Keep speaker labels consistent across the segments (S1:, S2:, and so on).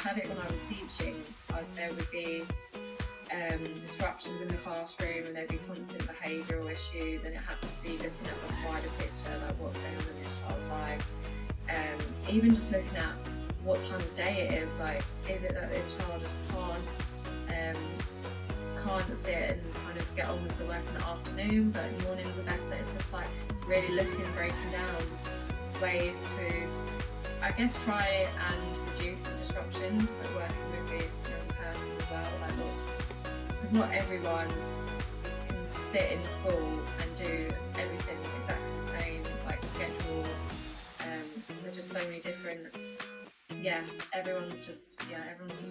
S1: had it when I was teaching. There would be disruptions in the classroom, and there'd be constant behavioural issues, and it had to be looking at the wider picture, like what's going on in this child's life. Even just looking at what time of day it is, like is it that this child just can't sit and kind of get on with the work in the afternoon, but mornings are better. It's just like really breaking down ways to, I guess, try and reduce the disruptions, like working with the young person as well. Like, because not everyone can sit in school and do everything exactly the same, like schedule. There's just so many different. Everyone's just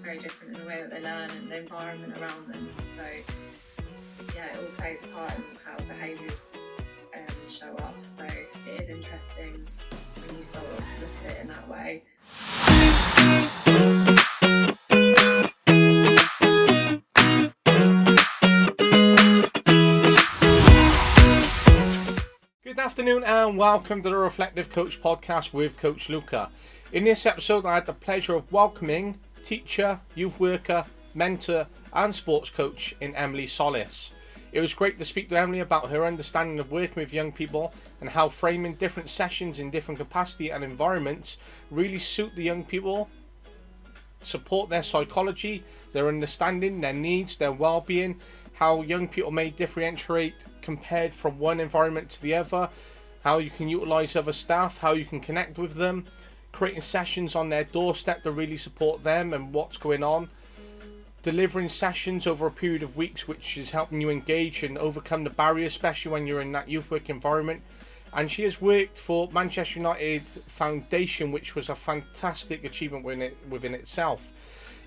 S1: very different in the way that they learn and the environment around them. So it all plays a part in how behaviours show up. So it is interesting when you sort of look at it in that way.
S2: Good afternoon and welcome to the Reflective Coach podcast with Coach Luca. In this episode, I had the pleasure of welcoming teacher, youth worker, mentor and sports coach in Emily Sollis. It was great to speak to Emily about her understanding of working with young people and how framing different sessions in different capacity and environments really suit the young people, support their psychology, their understanding, their needs, their well-being, how young people may differentiate compared from one environment to the other, how you can utilise other staff, how you can connect with them, creating sessions on their doorstep to really support them and what's going on, delivering sessions over a period of weeks which is helping you engage and overcome the barriers, especially when you're in that youth work environment. And she has worked for Manchester United Foundation, which was a fantastic achievement within itself.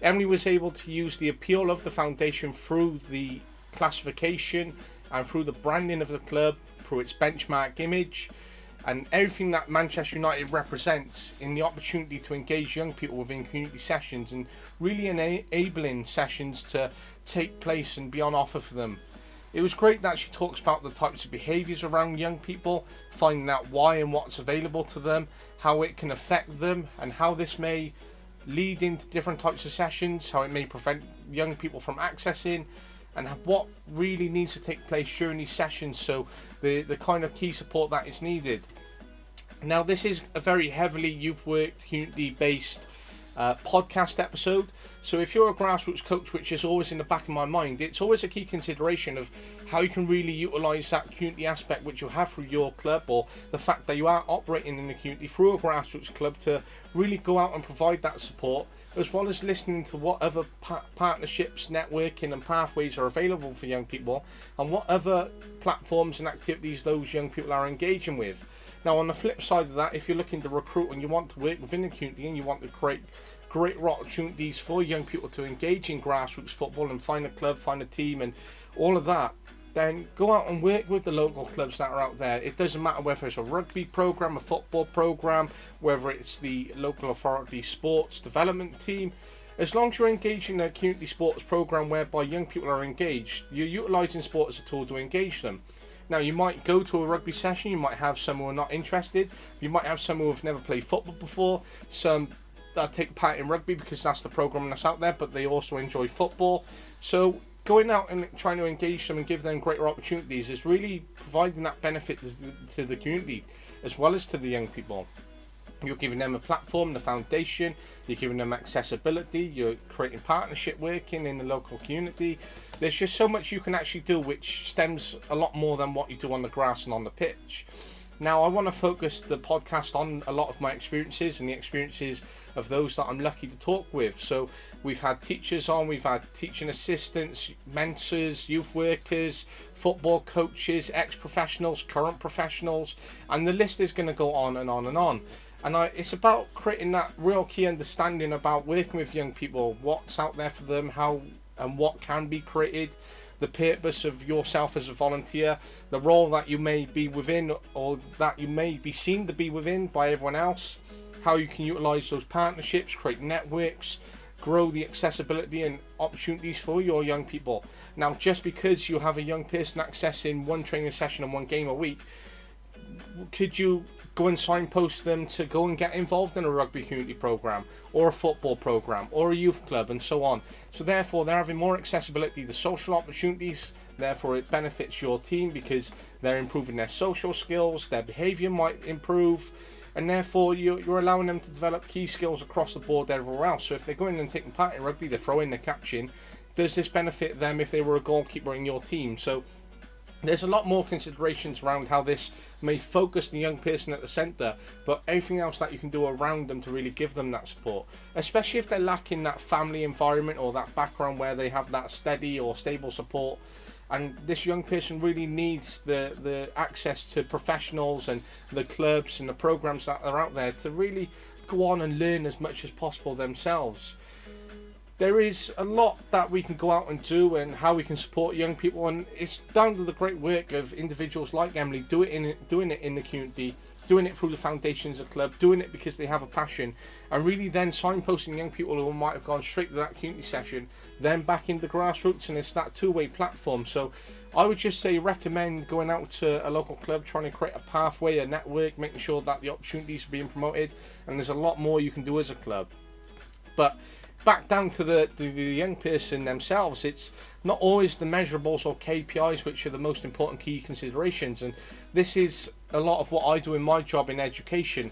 S2: Emily was able to use the appeal of the foundation through the classification and through the branding of the club, through its benchmark image and everything that Manchester United represents, in the opportunity to engage young people within community sessions and really enabling sessions to take place and be on offer for them. It was great that she talks about the types of behaviours around young people, finding out why and what's available to them, how it can affect them and how this may lead into different types of sessions, how it may prevent young people from accessing, and what really needs to take place during these sessions, so the kind of key support that is needed. Now, this is a very heavily youth work, community based podcast episode, so if you're a grassroots coach, which is always in the back of my mind, it's always a key consideration of how you can really utilise that community aspect which you have through your club, or the fact that you are operating in the community through a grassroots club, to really go out and provide that support, as well as listening to what other partnerships, networking and pathways are available for young people, and what other platforms and activities those young people are engaging with. Now, on the flip side of that, if you're looking to recruit and you want to work within the community and you want to create great opportunities for young people to engage in grassroots football and find a club, find a team and all of that, then go out and work with the local clubs that are out there. It doesn't matter whether it's a rugby program, a football program, whether it's the local authority sports development team. As long as you're engaging in a community sports program whereby young people are engaged, you're utilising sport as a tool to engage them. Now, you might go to a rugby session, you might have some who are not interested, you might have some who have never played football before, some that take part in rugby because that's the program that's out there, but they also enjoy football. So going out and trying to engage them and give them greater opportunities is really providing that benefit to the community as well as to the young people. You're giving them a platform, the foundation, you're giving them accessibility, you're creating partnership working in the local community. There's just so much you can actually do which stems a lot more than what you do on the grass and on the pitch. Now, I want to focus the podcast on a lot of my experiences and the experiences of those that I'm lucky to talk with. So we've had teachers on, we've had teaching assistants, mentors, youth workers, football coaches, ex-professionals, current professionals, and the list is going to go on and on and on. And it's about creating that real key understanding about working with young people, what's out there for them, how and what can be created, the purpose of yourself as a volunteer, the role that you may be within or that you may be seen to be within by everyone else, how you can utilise those partnerships, create networks, grow the accessibility and opportunities for your young people. Now, just because you have a young person accessing one training session and one game a week, could you go and signpost them to go and get involved in a rugby community program or a football program or a youth club and so on? So therefore they're having more accessibility to social opportunities. Therefore it benefits your team because they're improving their social skills, their behaviour might improve, and therefore you're allowing them to develop key skills across the board everywhere else. So if they're going and taking part in rugby, they're throwing, they're catching, does this benefit them if they were a goalkeeper in your team? So there's a lot more considerations around how this may focus the young person at the centre, but everything else that you can do around them to really give them that support, especially if they're lacking that family environment or that background where they have that steady or stable support. And this young person really needs the access to professionals and the clubs and the programs that are out there to really go on and learn as much as possible themselves. There is a lot that we can go out and do and how we can support young people, and it's down to the great work of individuals like Emily doing it in the community, doing it through the foundations of club, doing it because they have a passion, and really then signposting young people who might have gone straight to that community session, then back into grassroots, and it's that two-way platform. So I would just say recommend going out to a local club, trying to create a pathway, a network, making sure that the opportunities are being promoted, and there's a lot more you can do as a club. But back down to the young person themselves, it's not always the measurables or KPIs which are the most important key considerations, and this is a lot of what I do in my job in education.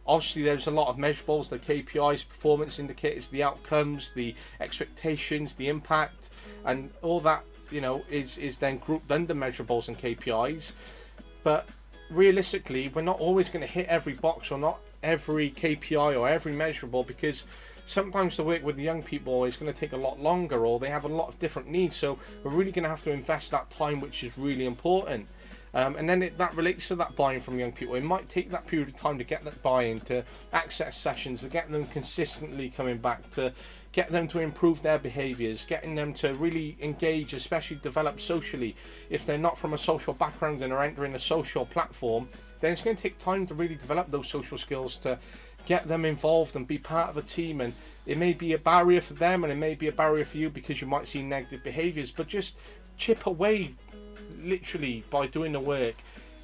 S2: Obviously there's a lot of measurables, the KPIs, performance indicators, the outcomes, the expectations, the impact, and all that, you know, is then grouped under measurables and KPIs. But realistically, we're not always going to hit every box or not every KPI or every measurable, because sometimes the work with the young people is going to take a lot longer, or they have a lot of different needs, so we're really going to have to invest that time, which is really important. And then that relates to that buy-in from young people. It might take that period of time to get that buy-in, to access sessions, to get them consistently coming back, to get them to improve their behaviours, getting them to really engage, especially develop socially. If they're not from a social background and are entering a social platform, then it's going to take time to really develop those social skills, to get them involved and be part of a team. And it may be a barrier for them and it may be a barrier for you because you might see negative behaviours, but just chip away literally by doing the work,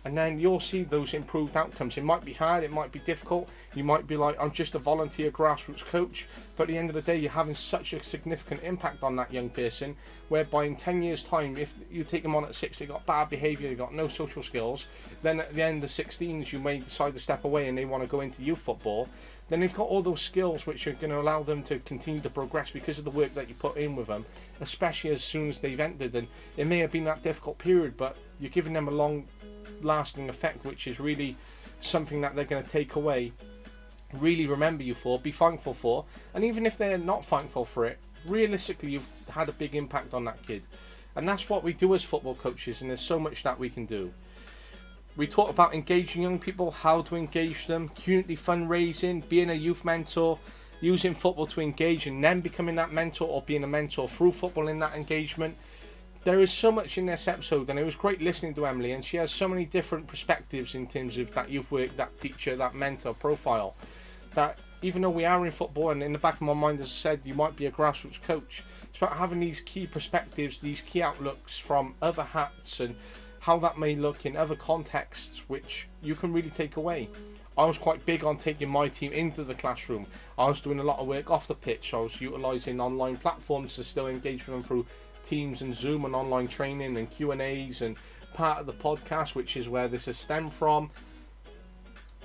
S2: and then you'll see those improved outcomes. It might be hard, it might be difficult, you might be like, I'm just a volunteer grassroots coach, but at the end of the day you're having such a significant impact on that young person, whereby in 10 years time, if you take them on at 6, they got bad behaviour, they got no social skills, then at the end of 16s you may decide to step away and they want to go into youth football, then they've got all those skills which are going to allow them to continue to progress because of the work that you put in with them, especially as soon as they've entered. And it may have been that difficult period, but you're giving them a long lasting effect, which is really something that they're going to take away, really remember you for, be thankful for. And even if they're not thankful for it, realistically you've had a big impact on that kid. And that's what we do as football coaches, and there's so much that we can do. We talk about engaging young people, how to engage them, community fundraising, being a youth mentor, using football to engage and then becoming that mentor, or being a mentor through football in that engagement. There is so much in this episode, and it was great listening to Emily, and she has so many different perspectives in terms of that youth work, that teacher, that mentor profile, that even though we are in football, and in the back of my mind, as I said, you might be a grassroots coach, it's about having these key perspectives, these key outlooks from other hats, and how that may look in other contexts, which you can really take away. I was quite big on taking my team into the classroom. I was doing a lot of work off the pitch. I was utilising online platforms to still engage with them through Teams and Zoom and online training and Q&As, and part of the podcast, which is where this has stemmed from.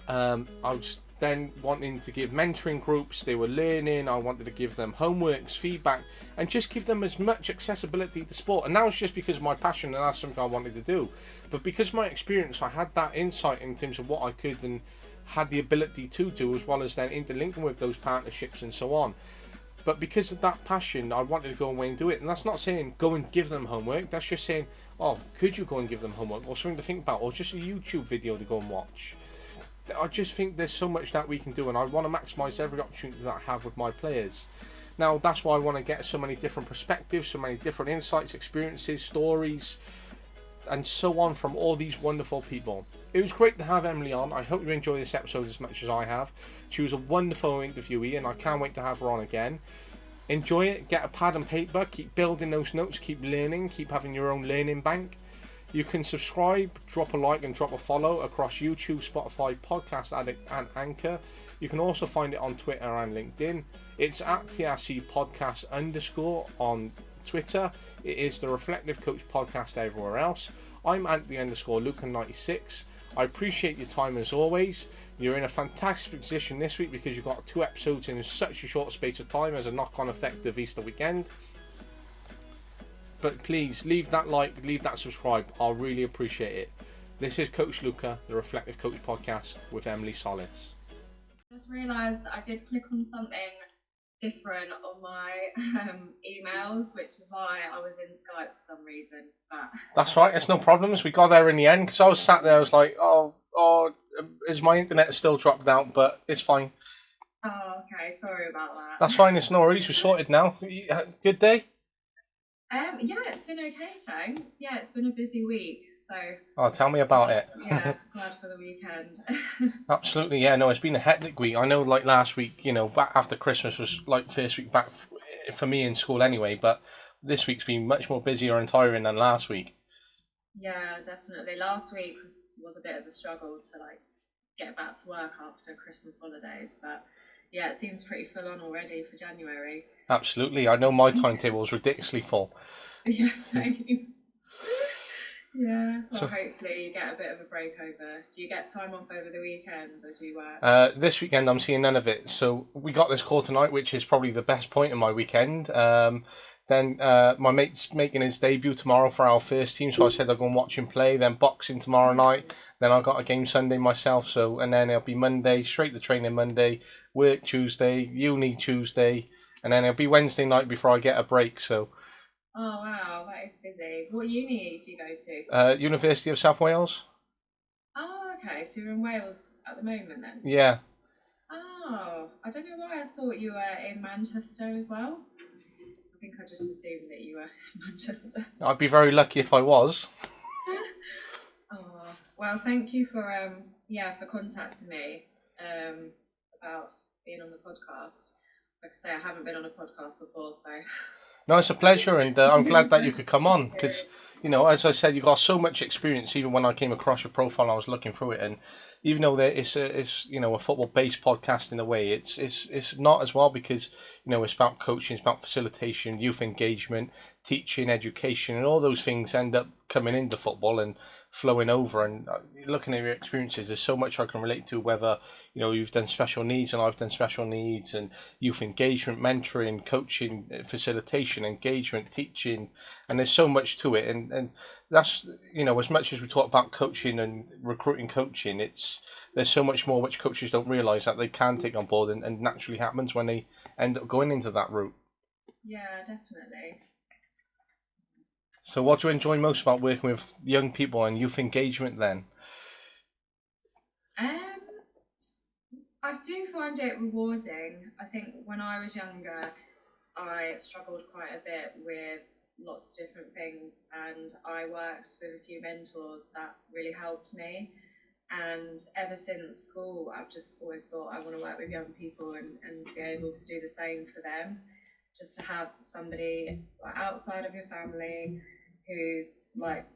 S2: I was then wanting to give mentoring groups. They were learning. I wanted to give them homeworks, feedback, and just give them as much accessibility to sport. And that was just because of my passion, and that's something I wanted to do. But because of my experience, I had that insight in terms of what I could and had the ability to do, as well as then interlinking with those partnerships and so on. But because of that passion, I wanted to go away and do it. And that's not saying go and give them homework. That's just saying, oh, could you go and give them homework, or something to think about, or just a YouTube video to go and watch. I just think there's so much that we can do, and I want to maximise every opportunity that I have with my players. Now, that's why I want to get so many different perspectives, so many different insights, experiences, stories, and so on from all these wonderful people. It was great to have Emily on. I hope you enjoy this episode as much as I have. She was a wonderful interviewee, and I can't wait to have her on again. Enjoy it, get a pad and paper, keep building those notes, keep learning, keep having your own learning bank. You can subscribe, drop a like and drop a follow across YouTube, Spotify, Podcast Addict and Anchor. You can also find it on Twitter and LinkedIn. It's at TRC Podcast _ on Twitter. It is the Reflective Coach Podcast everywhere else. I'm Anthony _ Luca 96. I appreciate your time as always. You're in a fantastic position this week because you've got 2 episodes in such a short space of time as a knock-on effect of Easter weekend. But please leave that like, leave that subscribe. I'll really appreciate it. This is Coach Luca, the Reflective Coach Podcast with Emily Sollis.
S1: Just realised I did click on something different on my emails, which is why I was in Skype for some reason. But
S2: that's right, it's no problems. We got there in the end because I was sat there. I was like, oh, is my internet still dropped out? But it's fine.
S1: Oh, okay. Sorry about that.
S2: That's fine. It's no worries. We're sorted now. Good day.
S1: Yeah, it's been okay, thanks. Yeah, it's been a busy week, so.
S2: Oh, tell me about it.
S1: Yeah, glad for the weekend.
S2: Absolutely, yeah. No, it's been a hectic week. I know, like last week, back after Christmas was like first week back for me in school anyway. But this week's been much more busier and tiring than last week.
S1: Yeah, definitely. Last week was a bit of a struggle to get back to work after Christmas holidays, but yeah, it seems pretty full on already for January.
S2: Absolutely. I know my timetable is ridiculously full.
S1: Yeah, same. Yeah. Well, so, hopefully you get a bit of a break over. Do you get time off over the weekend or do you work?
S2: This weekend I'm seeing none of it. So we got this call tonight, which is probably the best point of my weekend. Then my mate's making his debut tomorrow for our first team, so I said I'll go and watch him play. Then boxing tomorrow night. Then I've got a game Sunday myself, and then it'll be Monday, straight to training Monday, work Tuesday, uni Tuesday, and then it'll be Wednesday night before I get a break. So.
S1: Oh wow, that is busy. What uni do you go to?
S2: University of South Wales.
S1: Oh, okay. So you're in Wales at the moment then?
S2: Yeah.
S1: Oh, I don't know why I thought you were in Manchester as well. I think I just assumed that you were in Manchester.
S2: I'd be very lucky if I was.
S1: Oh, well, thank you for for contacting me about being on the podcast. Like I say, I haven't been on a podcast before, so.
S2: No, it's a pleasure, and I'm glad that you could come on because, as I said, you got so much experience. Even when I came across your profile, I was looking through it, and even though it's a football-based podcast in a way, it's not as well because it's about coaching, it's about facilitation, youth engagement, teaching, education, and all those things end up coming into football and flowing over. And looking at your experiences, there's so much I can relate to, whether you've done special needs and I've done special needs, and youth engagement, mentoring, coaching, facilitation, engagement, teaching, and there's so much to it. And that's as much as we talk about coaching and recruiting coaching, there's so much more which coaches don't realise that they can take on board and naturally happens when they end up going into that route.
S1: Yeah, definitely.
S2: So what do you enjoy most about working with young people and youth engagement then?
S1: I do find it rewarding. I think when I was younger, I struggled quite a bit with lots of different things, and I worked with a few mentors that really helped me. And ever since school, I've just always thought I want to work with young people and be able to do the same for them. Just to have somebody outside of your family who's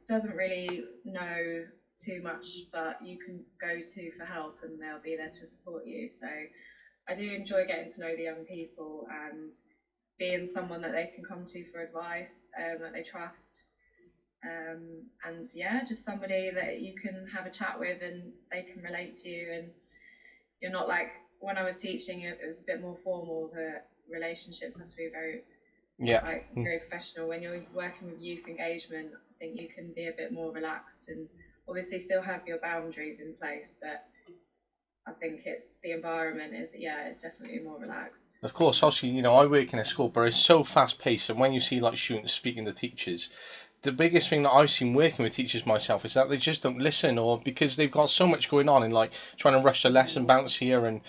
S1: doesn't really know too much, but you can go to for help and they'll be there to support you. So I do enjoy getting to know the young people and being someone that they can come to for advice, that they trust. And yeah, just somebody that you can have a chat with and they can relate to you. And you're not when I was teaching, it was a bit more formal. The relationships have to be very professional. When you're working with youth engagement, I think you can be a bit more relaxed and obviously still have your boundaries in place, but I think it's the environment it's definitely more relaxed.
S2: Of course, obviously, I work in a school, but it's so fast paced, and when you see students speaking to teachers, the biggest thing that I've seen working with teachers myself is that they just don't listen, or because they've got so much going on and trying to rush the lesson, bounce here, and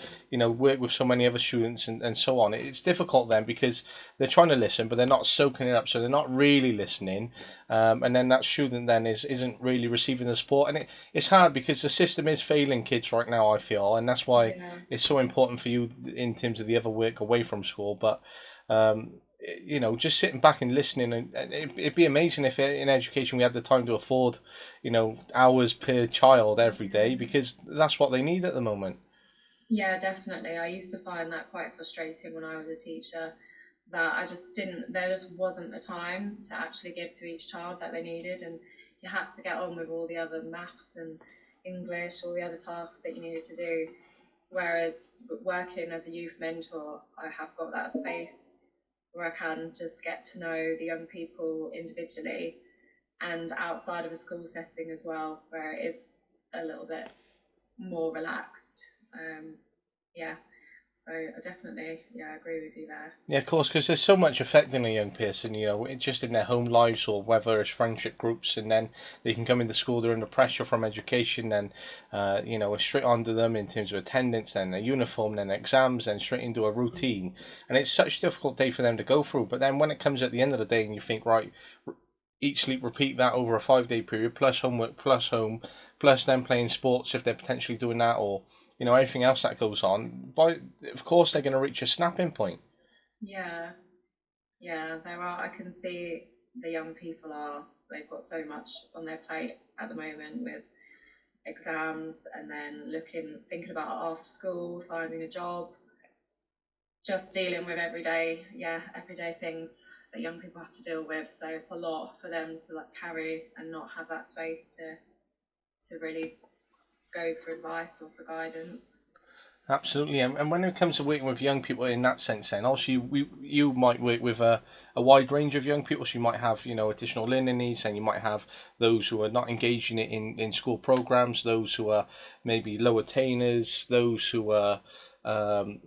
S2: work with so many other students and so on. It's difficult then because they're trying to listen, but they're not soaking it up, so they're not really listening. And then that student then isn't really receiving the support, and it's hard because the system is failing kids right now, I feel, and that's why it's so important for you in terms of the other work away from school. But you know, just sitting back and listening, and it'd be amazing if in education we had the time to afford, you know, hours per child every day, because that's what they need at the moment.
S1: Yeah, definitely. I used to find that quite frustrating when I was a teacher, that I just didn't, there just wasn't the time to actually give to each child that they needed. And you had to get on with all the other maths and English, all the other tasks that you needed to do. Whereas working as a youth mentor, I have got that space where I can just get to know the young people individually and outside of a school setting as well, where it is a little bit more relaxed. Yeah, so I definitely, yeah, I agree with you there.
S2: Yeah, of course, because there's so much affecting a young person, you know, just in their home lives, or whether it's friendship groups, and then they can come into school, they're under pressure from education, and you know, straight onto them in terms of attendance, then a uniform, then exams, then straight into a routine, and it's such a difficult day for them to go through. But then when it comes at the end of the day, and you think, right, eat, sleep, repeat that over a 5 day period, plus homework, plus home, plus them playing sports if they're potentially doing that, or you know, anything else that goes on, by of course they're going to reach a snapping point.
S1: Yeah, yeah, there are, I can see the young people are, they've got so much on their plate at the moment with exams and then thinking about after school, finding a job, just dealing with everyday things that young people have to deal with. So it's a lot for them to like carry and not have that space to really go for advice or for guidance.
S2: Absolutely, and when it comes to working with young people in that sense, then obviously you might work with a wide range of young people. So you might have, you know, additional learning needs, and you might have those who are not engaging it in school programs, those who are maybe low attainers, those who are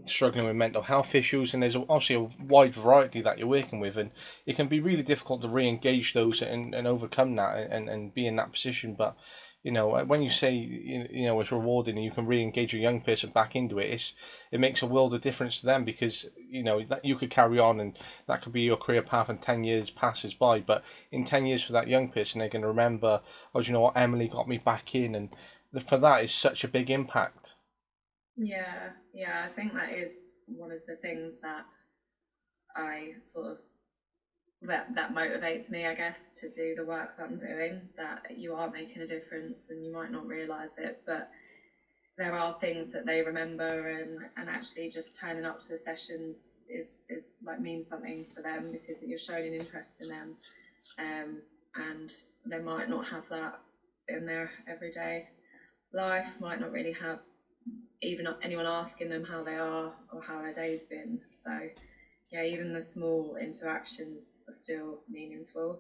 S2: struggling with mental health issues, and there's obviously a wide variety that you're working with, and it can be really difficult to re-engage those and overcome that and be in that position. But you know, when you say you know it's rewarding and you can re-engage a young person back into it, it makes a world of difference to them, because you know that you could carry on and that could be your career path, and 10 years passes by, but in 10 years for that young person they're going to remember, oh, do you know what, Emily got me back in, and for that is such a big impact.
S1: Yeah, I think that is one of the things that I sort of that motivates me, I guess, to do the work that I'm doing, that you are making a difference and you might not realize it, but there are things that they remember, and actually just turning up to the sessions is like means something for them because you're showing an interest in them, and they might not have that in their everyday life, might not really have even anyone asking them how they are or how their day's been. So yeah, even the small interactions are still meaningful.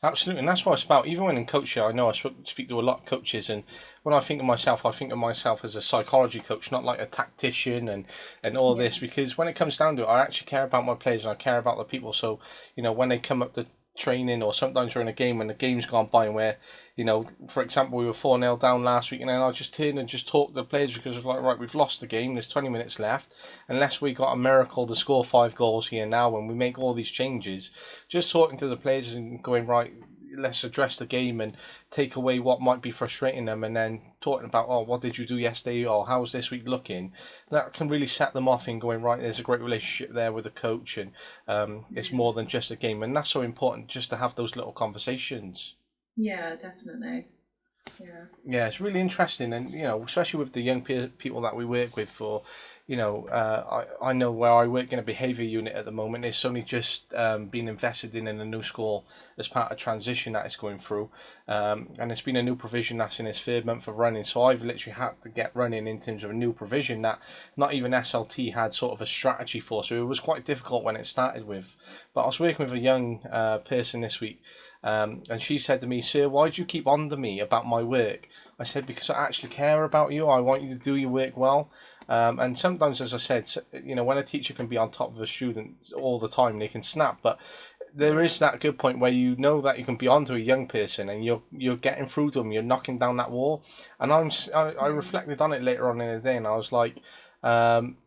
S2: Absolutely, and that's what it's about. Even when in coaching, I know I speak to a lot of coaches, and when I think of myself as a psychology coach, not like a tactician and all
S1: Yeah.
S2: this. Because when it comes down to it, I actually care about my players and I care about the people. So you know, when they come up to training, or sometimes we're in a game when the game's gone by, and where, you know, for example, we were 4-0 down last week, and then I'll just turn and just talk to the players, because it's like, right, we've lost the game, there's 20 minutes left, unless we got a miracle to score 5 goals here now when we make all these changes. Just talking to the players and going, right, let's address the game and take away what might be frustrating them, and then talking about, oh, what did you do yesterday, or how's this week looking, that can really set them off in going, right, there's a great relationship there with the coach, and it's more than just a game, and that's so important, just to have those little conversations.
S1: Yeah, definitely. Yeah.
S2: Yeah, it's really interesting, and you know, especially with the young people that we work with. For, you know, I know where I work in a behaviour unit at the moment. It's only just been invested in a new school as part of transition that it's going through, and it's been a new provision that's in its third month of running. So I've literally had to get running in terms of a new provision that not even SLT had sort of a strategy for. So it was quite difficult when it started with. But I was working with a young person this week. And she said to me, "Sir, why do you keep on to me about my work?" I said, "Because I actually care about you. I want you to do your work well." And sometimes, as I said, you know, when a teacher can be on top of a student all the time, they can snap. But there
S1: Yeah.
S2: is that good point where you know that you can be onto a young person, and you're getting through to them. You're knocking down that wall. And I
S1: Mm.
S2: reflected on it later on in the day, and I was like, um,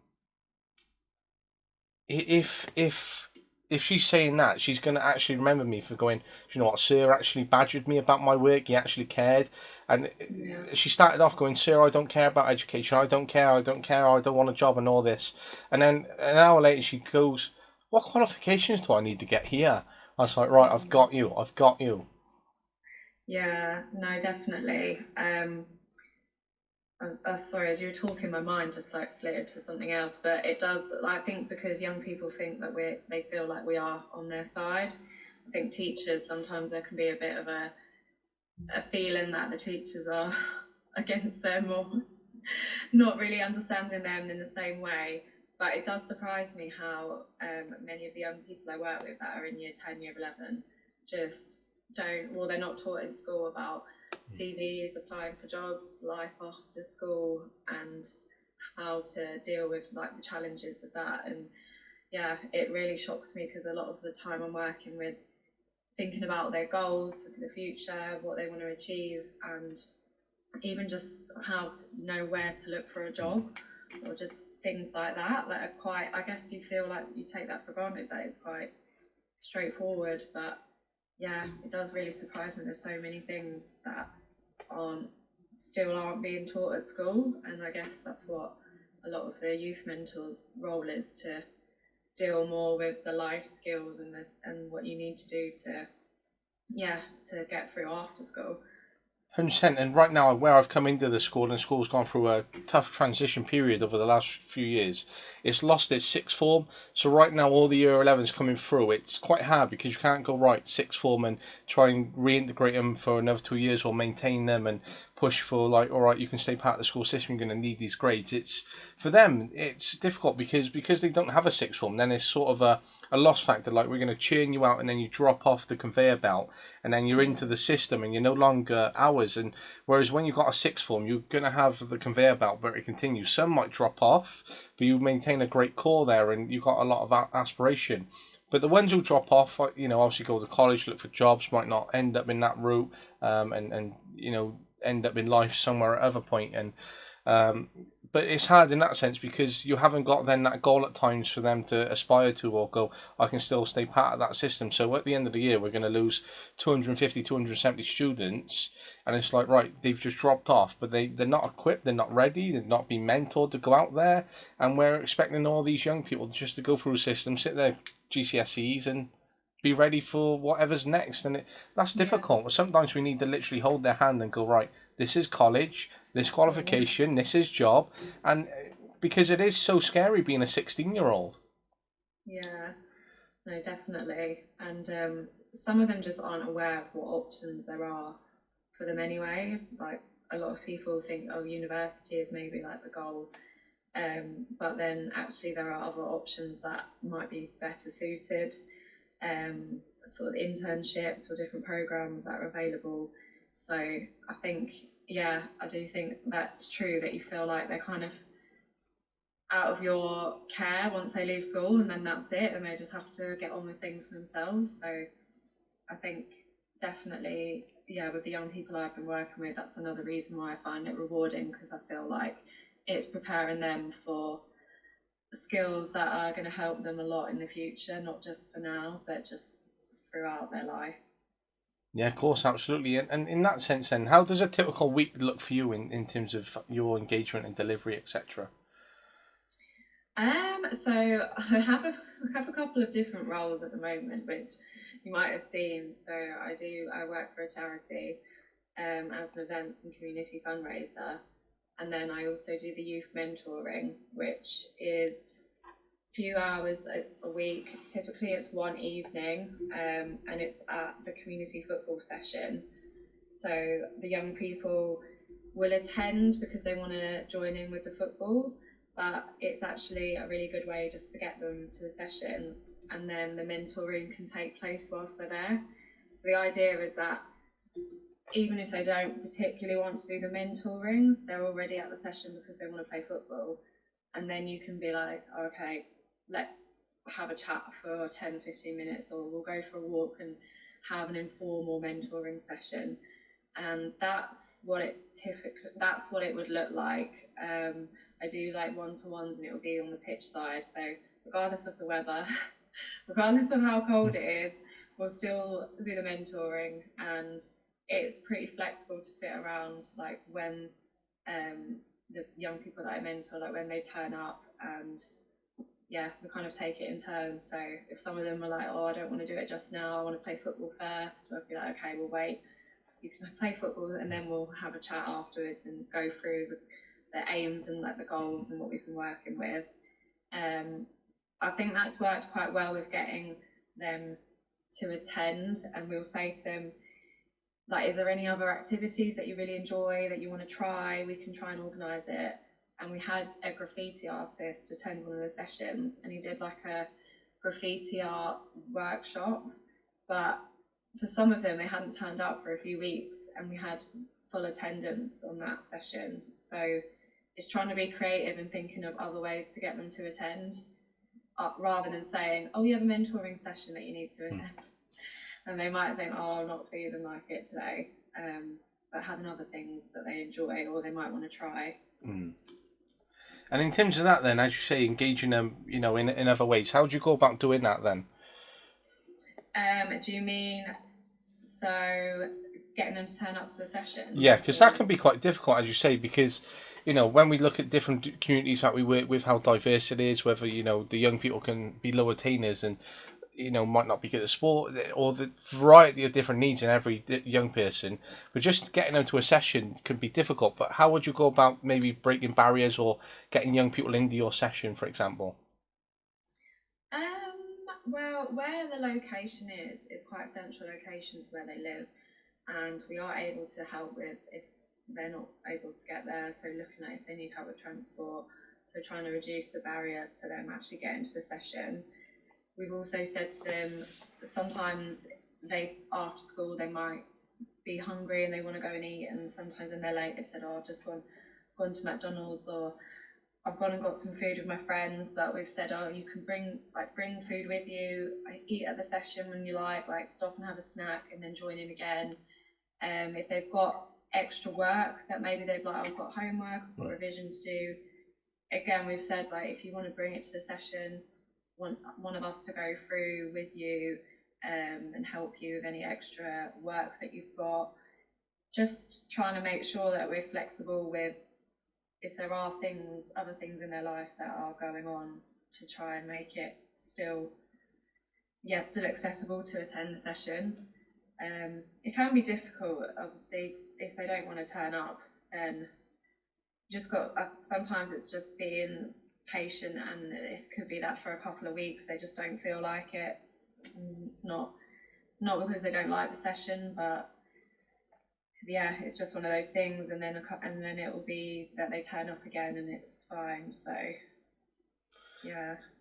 S2: if she's saying that, she's going to actually remember me for going, you know what, Sir actually badgered me about my work, he actually cared. And
S1: Yeah.
S2: she started off going, Sir, I don't care about education, I don't care, I don't want a job and all this. And then an hour later she goes, what qualifications do I need to get here? I was like, right, I've got you.
S1: Yeah, no, definitely. Sorry, as you were talking, my mind just like flitted to something else. But it does, I think, because young people think that they feel like we are on their side. I think teachers, sometimes there can be a bit of a feeling that the teachers are against them or not really understanding them in the same way. But it does surprise me how many of the young people I work with that are in year 10, year 11 just they're not taught in school about CVs, applying for jobs, life after school, and how to deal with like the challenges of that. And yeah, it really shocks me because a lot of the time I'm working with thinking about their goals for the future, what they want to achieve, and even just how to know where to look for a job, or just things like that that are quite, I guess you feel like you take that for granted, that it's quite straightforward. But yeah, it does really surprise me there's so many things that aren't being taught at school. And I guess that's what a lot of the youth mentors role is, to deal more with the life skills and what you need to do to get through after school.
S2: 100%. And right now, where I've come into the school, and school's gone through a tough transition period over the last few years, it's lost its sixth form. So right now, all the year 11s coming through, it's quite hard because you can't go right sixth form and try and reintegrate them for another 2 years or maintain them and push for like, all right, you can stay part of the school system, you're going to need these grades. It's for them, it's difficult because they don't have a sixth form. Then it's sort of a loss factor, like we're going to churn you out and then you drop off the conveyor belt and then you're into the system and you're no longer ours. And whereas when you've got a sixth form, you're going to have the conveyor belt where it continues. Some might drop off, but you maintain a great core there and you've got a lot of aspiration. But the ones who drop off, obviously go to college, look for jobs, might not end up in that route, and end up in life somewhere at other point. And but it's hard in that sense because you haven't got then that goal at times for them to aspire to or go, I can still stay part of that system. So at the end of the year, we're going to lose 250, 270 students. And it's like, right, they've just dropped off, but they're not equipped, they're not ready, they've not been mentored to go out there. And we're expecting all these young people just to go through a system, sit their GCSEs and be ready for whatever's next. And that's difficult. Sometimes we need to literally hold their hand and go, right, this is college, this qualification, this is job. And because it is so scary being a 16-year-old.
S1: Yeah, no, definitely. And some of them just aren't aware of what options there are for them anyway. Like a lot of people think, oh, university is maybe like the goal. But then actually there are other options that might be better suited. Sort of internships or different programs that are available. So I think, yeah, I do think that's true, that you feel like they're kind of out of your care once they leave school, and then that's it, and they just have to get on with things for themselves. So I think definitely, yeah, with the young people I've been working with, that's another reason why I find it rewarding, because I feel like it's preparing them for skills that are going to help them a lot in the future, not just for now, but just throughout their life.
S2: Yeah, of course, absolutely. And in that sense then, how does a typical week look for you in terms of your engagement and delivery, etc.?
S1: So I have a couple of different roles at the moment, which you might have seen. So I work for a charity as an events and community fundraiser, and then I also do the youth mentoring, which is a few hours a week. Typically, it's one evening, and it's at the community football session. So the young people will attend because they want to join in with the football, but it's actually a really good way just to get them to the session, and then the mentoring can take place whilst they're there. So the idea is that even if they don't particularly want to do the mentoring, they're already at the session because they want to play football. And then you can be like, okay, let's have a chat for 10-15 minutes, or we'll go for a walk and have an informal mentoring session. And that's what it would look like. I do like one-to-ones, and it will be on the pitch side. So regardless of the weather, regardless of how cold it is, we'll still do the mentoring, and it's pretty flexible to fit around like when the young people that I mentor, like when they turn up. And we kind of take it in turns. So if some of them are like, oh, I don't want to do it just now, I want to play football first, I'd be like, okay, we'll wait. You can play football and then we'll have a chat afterwards and go through the aims and like the goals and what we've been working with. I think that's worked quite well with getting them to attend, and we'll say to them, like, is there any other activities that you really enjoy that you want to try? We can try and organise it. And we had a graffiti artist attend one of the sessions, and he did like a graffiti art workshop, but for some of them they hadn't turned up for a few weeks, and we had full attendance on that session. So it's trying to be creative and thinking of other ways to get them to attend, rather than saying, oh, you have a mentoring session that you need to attend. And they might think, oh, I'm not feeling like it today, but having other things that they enjoy or they might want to try.
S2: And in terms of that then, as you say, engaging them, in other ways, how do you go about doing that then?
S1: Do you mean, so getting them to turn up to the session?
S2: Yeah, because that can be quite difficult, as you say, because, when we look at different communities that we work with, how diverse it is, whether, the young people can be low attainers and, might not be good at sport, or the variety of different needs in every young person, but just getting them to a session can be difficult. But how would you go about maybe breaking barriers or getting young people into your session, for example?
S1: Well, where the location is quite central location to where they live, and we are able to help with if they're not able to get there, so looking at if they need help with transport, so trying to reduce the barrier to them actually getting to the session. We've also said to them, sometimes after school they might be hungry and they want to go and eat, and sometimes when they're late they've said, oh, I've just gone to McDonald's, or I've gone and got some food with my friends. But we've said, oh, you can bring food with you, eat at the session when you like stop and have a snack and then join in again. If they've got extra work that maybe they've I've got homework, I've got revision to do, again we've said if you want to bring it to the session, one of us to go through with you and help you with any extra work that you've got. Just trying to make sure that we're flexible with if there are other things in their life that are going on, to try and make it still accessible to attend the session. It can be difficult, obviously, if they don't want to turn up, and sometimes it's just being patient, and it could be that for a couple of weeks they just don't feel like it. It's not because they don't like the session, but it's just one of those things, and then it will be that they turn up again and it's fine. So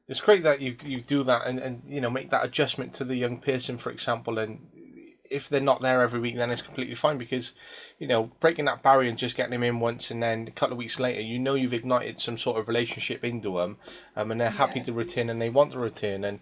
S2: it's great that you do that and make that adjustment to the young person, for example. And if they're not there every week, then it's completely fine, because breaking that barrier and just getting them in once and then a couple of weeks later you've ignited some sort of relationship into them, and they're happy to return and they want to return. And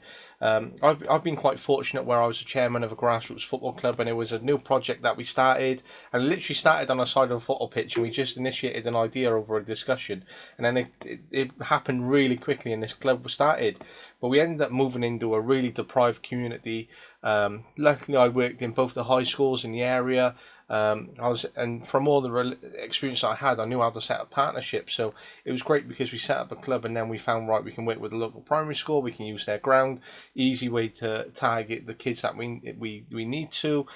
S2: I've been quite fortunate where I was a chairman of a grassroots football club, and it was a new project that we started, and literally started on the side of a football pitch, and we just initiated an idea over a discussion, and then it happened really quickly and this club was started. But we ended up moving into a really deprived community. Luckily I worked in both the high schools in the area. And from all the experience I had, I knew how to set up partnerships. So it was great because we set up a club, and then we found we can work with the local primary school. We can use their ground, easy way to target the kids that we need to.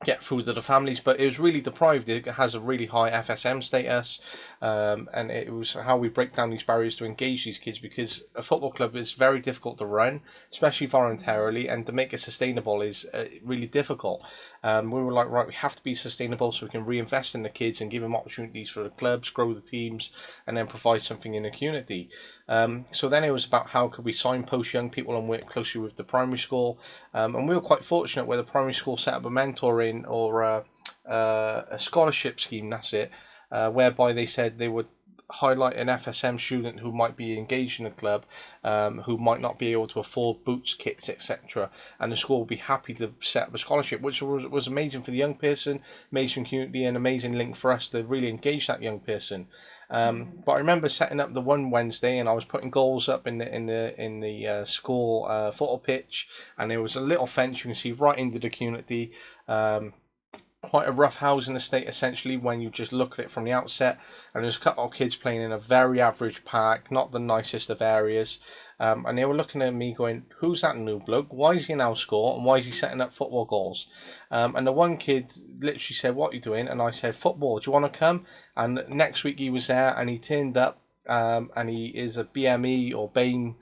S2: Get through to the families, but it was really deprived. It has a really high FSM status, and it was how we break down these barriers to engage these kids, because a football club is very difficult to run, especially voluntarily, and to make it sustainable is really difficult. We were like, we have to be sustainable so we can reinvest in the kids and give them opportunities for the clubs, grow the teams, and then provide something in the community. So then it was about how could we signpost young people and work closely with the primary school, and we were quite fortunate where the primary school set up a mentoring or a scholarship scheme, whereby they said they would highlight an FSM student who might be engaged in a club, who might not be able to afford boots, kits, etc., and the school would be happy to set up a scholarship, which was amazing for the young person, amazing community, and amazing link for us to really engage that young person. But I remember setting up the one Wednesday, and I was putting goals up in the school football pitch, and there was a little fence you can see right into the community. quite a rough housing estate essentially when you just look at it from the outset, and there's a couple of kids playing in a very average park, not the nicest of areas, and they were looking at me going, who's that new bloke, why is he now score, and why is he setting up football goals? And the one kid literally said, what are you doing? And I said, football, do you want to come? And next week he was there and he turned up, and he is a BME or BAME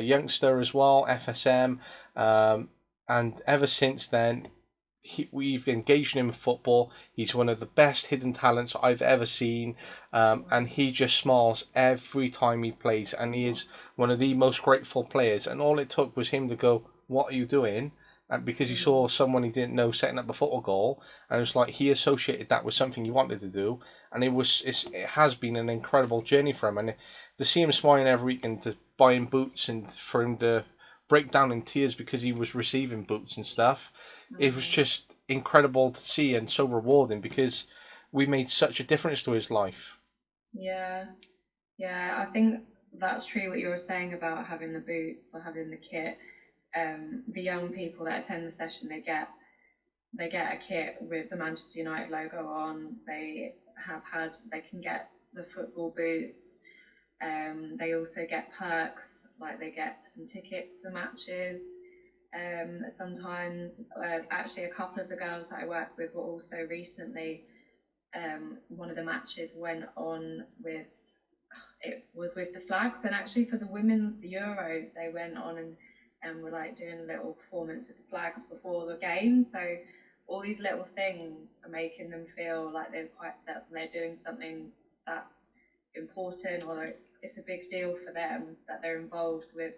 S2: youngster as well, FSM, and ever since then we've engaged him in football. He's one of the best hidden talents I've ever seen, and he just smiles every time he plays, and he is one of the most grateful players. And all it took was him to go, what are you doing? And because he saw someone he didn't know setting up a football goal, and it was like he associated that with something he wanted to do, and it has been an incredible journey for him. And to see him smiling every week, and to buy him boots, and for him to break down in tears because he was receiving boots and stuff, it was just incredible to see, and so rewarding because we made such a difference to his life.
S1: Yeah, I think that's true what you were saying about having the boots or having the kit. The young people that attend the session, they get a kit with the Manchester United logo on. They can get the football boots. They also get perks, like they get some tickets to matches. Sometimes, actually, a couple of the girls that I work with were also recently. One of the matches went on with the flags, and actually for the women's Euros, they went on and were like doing a little performance with the flags before the game. So all these little things are making them feel like that they're doing something that's important, or it's a big deal for them that they're involved with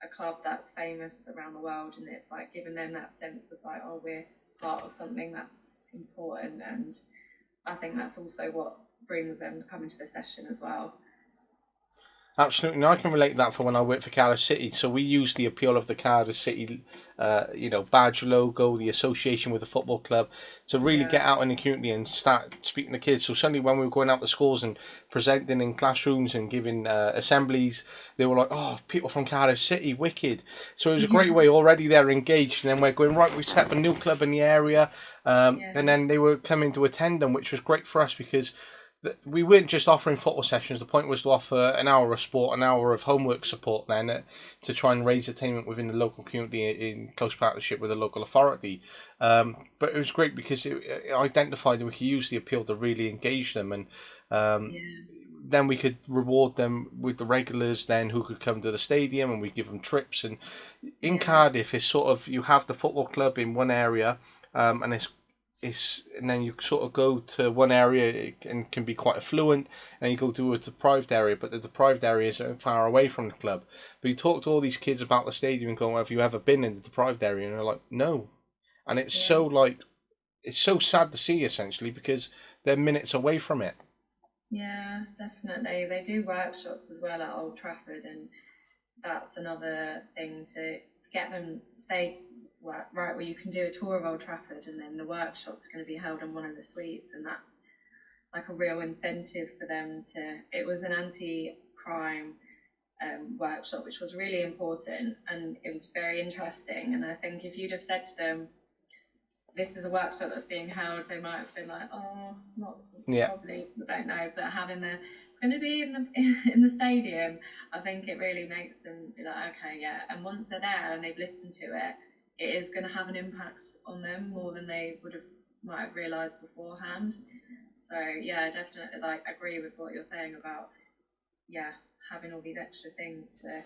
S1: a club that's famous around the world, and it's like giving them that sense of like, oh, we're part of something that's important. And I think that's also what brings them to come into the session as well.
S2: Absolutely, and I can relate that for when I worked for Cardiff City. So we use the appeal of the Cardiff City, badge logo, the association with the football club, to really get out in the community and start speaking to kids. So suddenly, when we were going out to schools and presenting in classrooms and giving assemblies, they were like, "Oh, people from Cardiff City, wicked!" So it was a great way already they're engaged, and then we're going right. We set up a new club in the area, and then they were coming to attend them, which was great for us because we weren't just offering football sessions. The point was to offer an hour of sport, an hour of homework support then, to try and raise attainment within the local community in close partnership with the local authority. But it was great because it identified that we could use the appeal to really engage them, and then we could reward them with the regulars then who could come to the stadium, and we give them trips. And in Cardiff, it's sort of, you have the football club in one area, and and then you sort of go to one area and can be quite affluent, and you go to a deprived area, but the deprived areas are far away from the club. But you talk to all these kids about the stadium and go, have you ever been in the deprived area? And they're like, no. And it's it's so sad to see, essentially, because they're minutes away from it.
S1: Yeah, definitely. They do workshops as well at Old Trafford, and that's another thing to get them right, well, you can do a tour of Old Trafford, and then the workshop's going to be held in one of the suites, and that's like a real incentive for them to. It was an anti-crime workshop, which was really important, and it was very interesting. And I think if you'd have said to them, this is a workshop that's being held, they might have been like, oh, not probably, I don't know. But having it's going to be in the stadium, I think it really makes them be like, okay, yeah. And once they're there and they've listened to it, it is going to have an impact on them more than they might have realised beforehand. So yeah, definitely, like, agree with what you're saying about having all these extra things to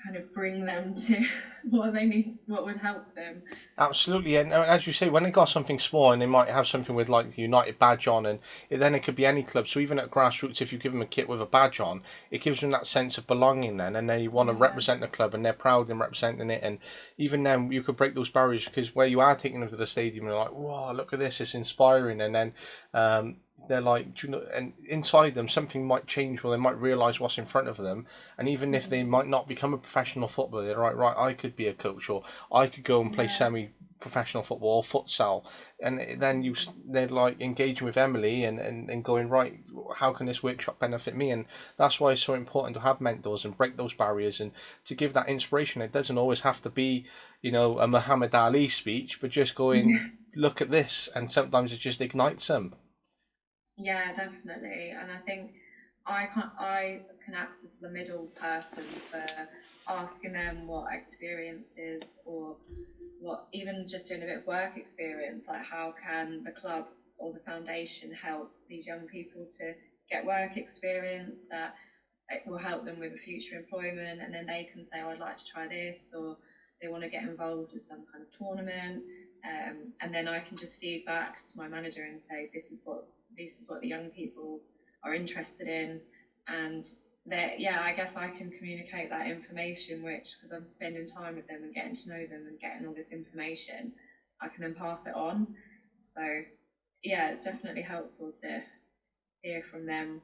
S1: kind of bring them to what they need, what would help them.
S2: Absolutely, and as you say, when they got something small and they might have something with like the United badge on, and then it could be any club. So even at grassroots, if you give them a kit with a badge on, it gives them that sense of belonging then, and they want to represent the club, and they're proud in representing it. And even then, you could break those barriers, because where you are taking them to the stadium, they're like, "Whoa, look at this! It's inspiring!" And then they're like, do you know, and inside them something might change, or they might realise what's in front of them. And even if they might not become a professional footballer, they're like, right, I could be a coach, or I could go and play semi-professional football or futsal. And then they're like engaging with Emily and going, right, how can this workshop benefit me? And that's why it's so important to have mentors and break those barriers and to give that inspiration. It doesn't always have to be, a Muhammad Ali speech, but just going, look at this, and sometimes it just ignites them.
S1: Yeah, definitely. And I think I can act as the middle person for asking them what experiences, or what, even just doing a bit of work experience, like how can the club or the foundation help these young people to get work experience that it will help them with a future employment, and then they can say, oh, I'd like to try this, or they want to get involved with some kind of tournament, and then I can just feed back to my manager and say, this is what the young people are interested in, and that, yeah, I guess I can communicate that information, which, because I'm spending time with them and getting to know them and getting all this information, I can then pass it on. So yeah, it's definitely helpful to hear from them,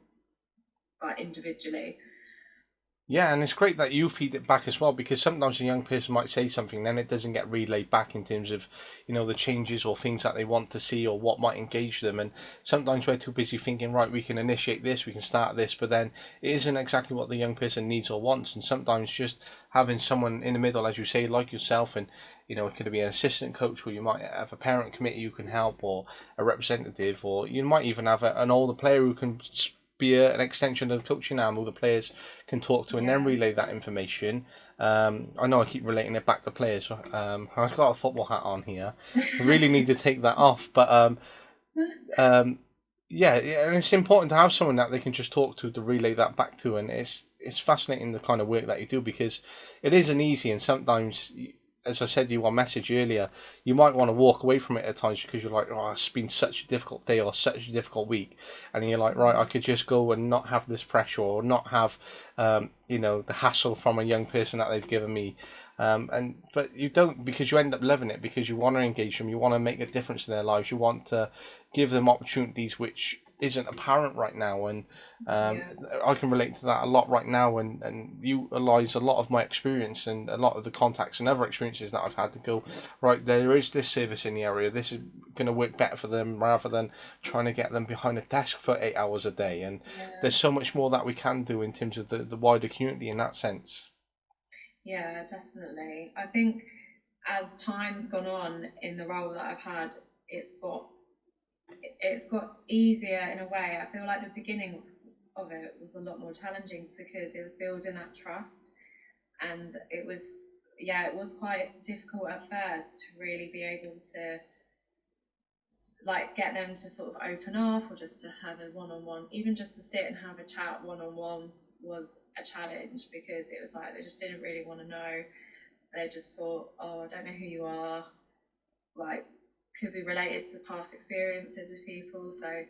S1: but individually.
S2: Yeah, and it's great that you feed it back as well, because sometimes a young person might say something, then it doesn't get relayed back in terms of, the changes or things that they want to see or what might engage them. And sometimes we're too busy thinking, right, we can initiate this, we can start this, but then it isn't exactly what the young person needs or wants. And sometimes just having someone in the middle, as you say, like yourself, and it could be an assistant coach, or you might have a parent committee who can help, or a representative, or you might even have an older player who can be an extension of the coaching arm who the players can talk to, and then relay that information. I know I keep relating it back to players. I've got a football hat on here. I really need to take that off, but yeah, and it's important to have someone that they can just talk to relay that back to, and it's fascinating the kind of work that you do, because it isn't easy, and sometimes, as I said to you on message earlier, you might want to walk away from it at times because you're like, oh, it's been such a difficult day or such a difficult week. And you're like, right, I could just go and not have this pressure, or not have, the hassle from a young person that they've given me. But you don't, because you end up loving it, because you want to engage them, you want to make a difference in their lives, you want to give them opportunities which isn't apparent right now. And I can relate to that a lot right now, and utilize a lot of my experience and a lot of the contacts and other experiences that I've had to go, right, there is this service in the area, this is going to work better for them, rather than trying to get them behind a desk for 8 hours a day. And there's so much more that we can do in terms of the wider community in that sense.
S1: Yeah, definitely. I think as time's gone on in the role that I've had, it's got easier in a way. I feel like the beginning of it was a lot more challenging, because it was building that trust, and it was quite difficult at first to really be able to get them to sort of open up, or just to have a one-on-one, even just to sit and have a chat one-on-one was a challenge, because it was like they just didn't really want to know. They just thought, oh, I don't know who you are, could be related to past experiences with people. So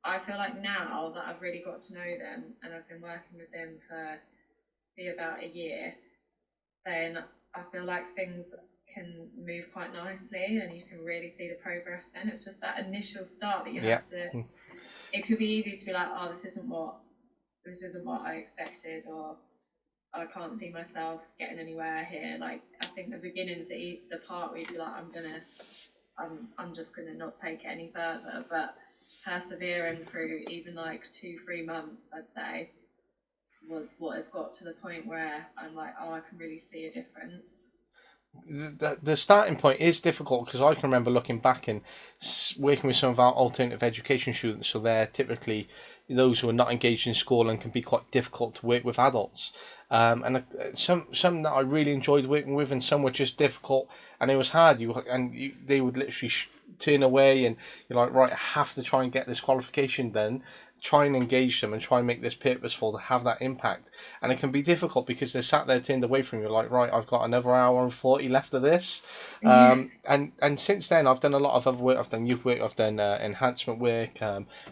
S1: I feel like now that I've really got to know them, and I've been working with them for about a year, then I feel like things can move quite nicely, and you can really see the progress. Then it's just that initial start that you have to. It could be easy to be like, oh, this isn't what I expected, or I can't see myself getting anywhere here. Like, I think the beginning's the part where you'd be like, I'm just gonna not take it any further. But persevering through even 2-3 months, I'd say, was what has got to the point where I'm like, oh, I can really see a difference.
S2: The starting point is difficult, because I can remember looking back and working with some of our alternative education students. So they're typically those who are not engaged in school and can be quite difficult to work with adults. And some that I really enjoyed working with, and some were just difficult and it was hard. They would literally turn away, and you're like, right, I have to try and get this qualification done. Try and engage them and try and make this purposeful to have that impact. And it can be difficult because they're sat there turned away from you, like, right, I've got another hour and 40 left of this. And since then, I've done a lot of other work. I've done youth work, I've done enhancement work,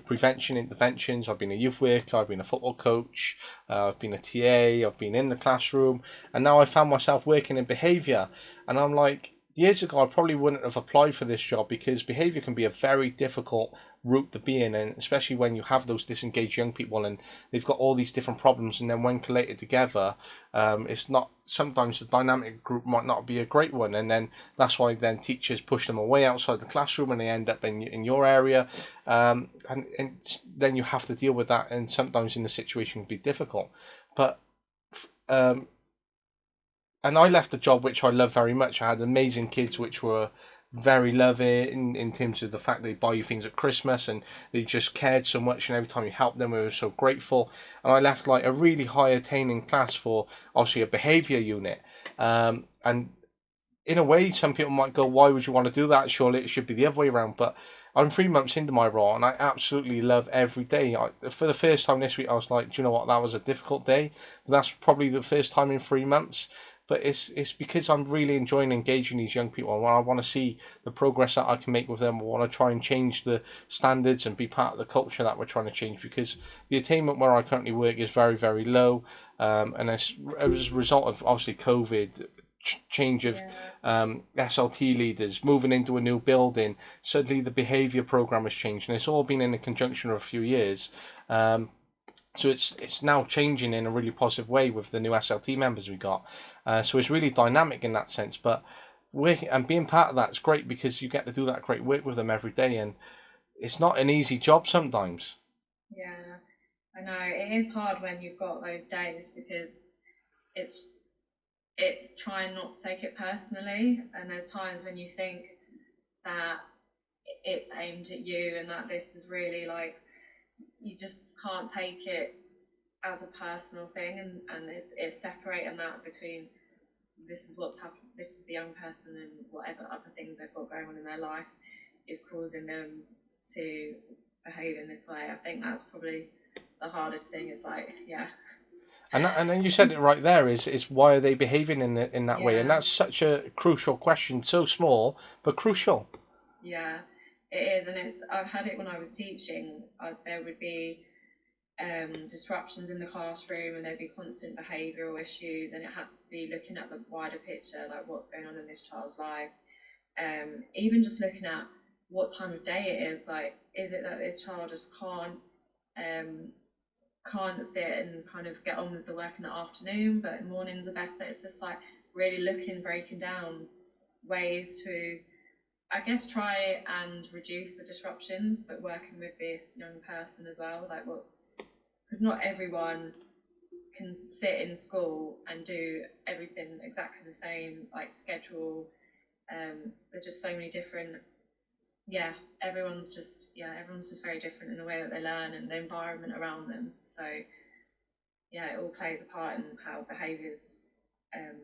S2: prevention interventions. I've been a youth worker, I've been a football coach, I've been a TA, I've been in the classroom, and now I found myself working in behaviour. And I'm like, years ago, I probably wouldn't have applied for this job, because behaviour can be a very difficult route to be in, and especially when you have those disengaged young people and they've got all these different problems, and then when collated together, it's not, sometimes the dynamic group might not be a great one, and then that's why then teachers push them away outside the classroom and they end up in your area, and then you have to deal with that, and sometimes in the situation can be difficult. But and I left a job which I love very much. I had amazing kids which were very loving in terms of the fact they buy you things at Christmas, and they just cared so much, and every time you helped them we were so grateful. And I left like a really high attaining class for obviously a behaviour unit, and in a way some people might go, why would you want to do that, surely it should be the other way around. But I'm 3 months into my role and I absolutely love every day. For the first time this week I was like, do you know what, that was a difficult day, but that's probably the first time in 3 months. But it's because I'm really enjoying engaging these young people, and I want to see the progress that I can make with them. I want to try and change the standards and be part of the culture that we're trying to change, because the attainment where I currently work is very, very low, and as a result of obviously COVID, change of SLT leaders, moving into a new building, suddenly the behaviour programme has changed, and it's all been in a conjunction of a few years. So it's now changing in a really positive way with the new SLT members we got. So it's really dynamic in that sense. But working and being part of that is great, because you get to do that great work with them every day, and it's not an easy job sometimes.
S1: Yeah, I know it is hard when you've got those days, because it's trying not to take it personally, and there's times when you think that it's aimed at you and that this is really like, you just can't take it as a personal thing, and it's separating that between this is what's happened, this is the young person, and whatever other things they've got going on in their life is causing them to behave in this way. I think that's probably the hardest thing, is like, yeah.
S2: And then you said it right there, is why are they behaving in that way? And that's such a crucial question, so small but crucial.
S1: Yeah, it is, and I've had it when I was teaching. There would be disruptions in the classroom, and there'd be constant behavioural issues, and it had to be looking at the wider picture, like what's going on in this child's life. Even just looking at what time of day it is, like, is it that this child just can't sit and kind of get on with the work in the afternoon, but mornings are better. It's just like really breaking down ways to, I guess, try and reduce the disruptions, but working with the young person as well. Like, because not everyone can sit in school and do everything exactly the same, like schedule. There's just so many different, everyone's just very different in the way that they learn and the environment around them. So it all plays a part in how behaviours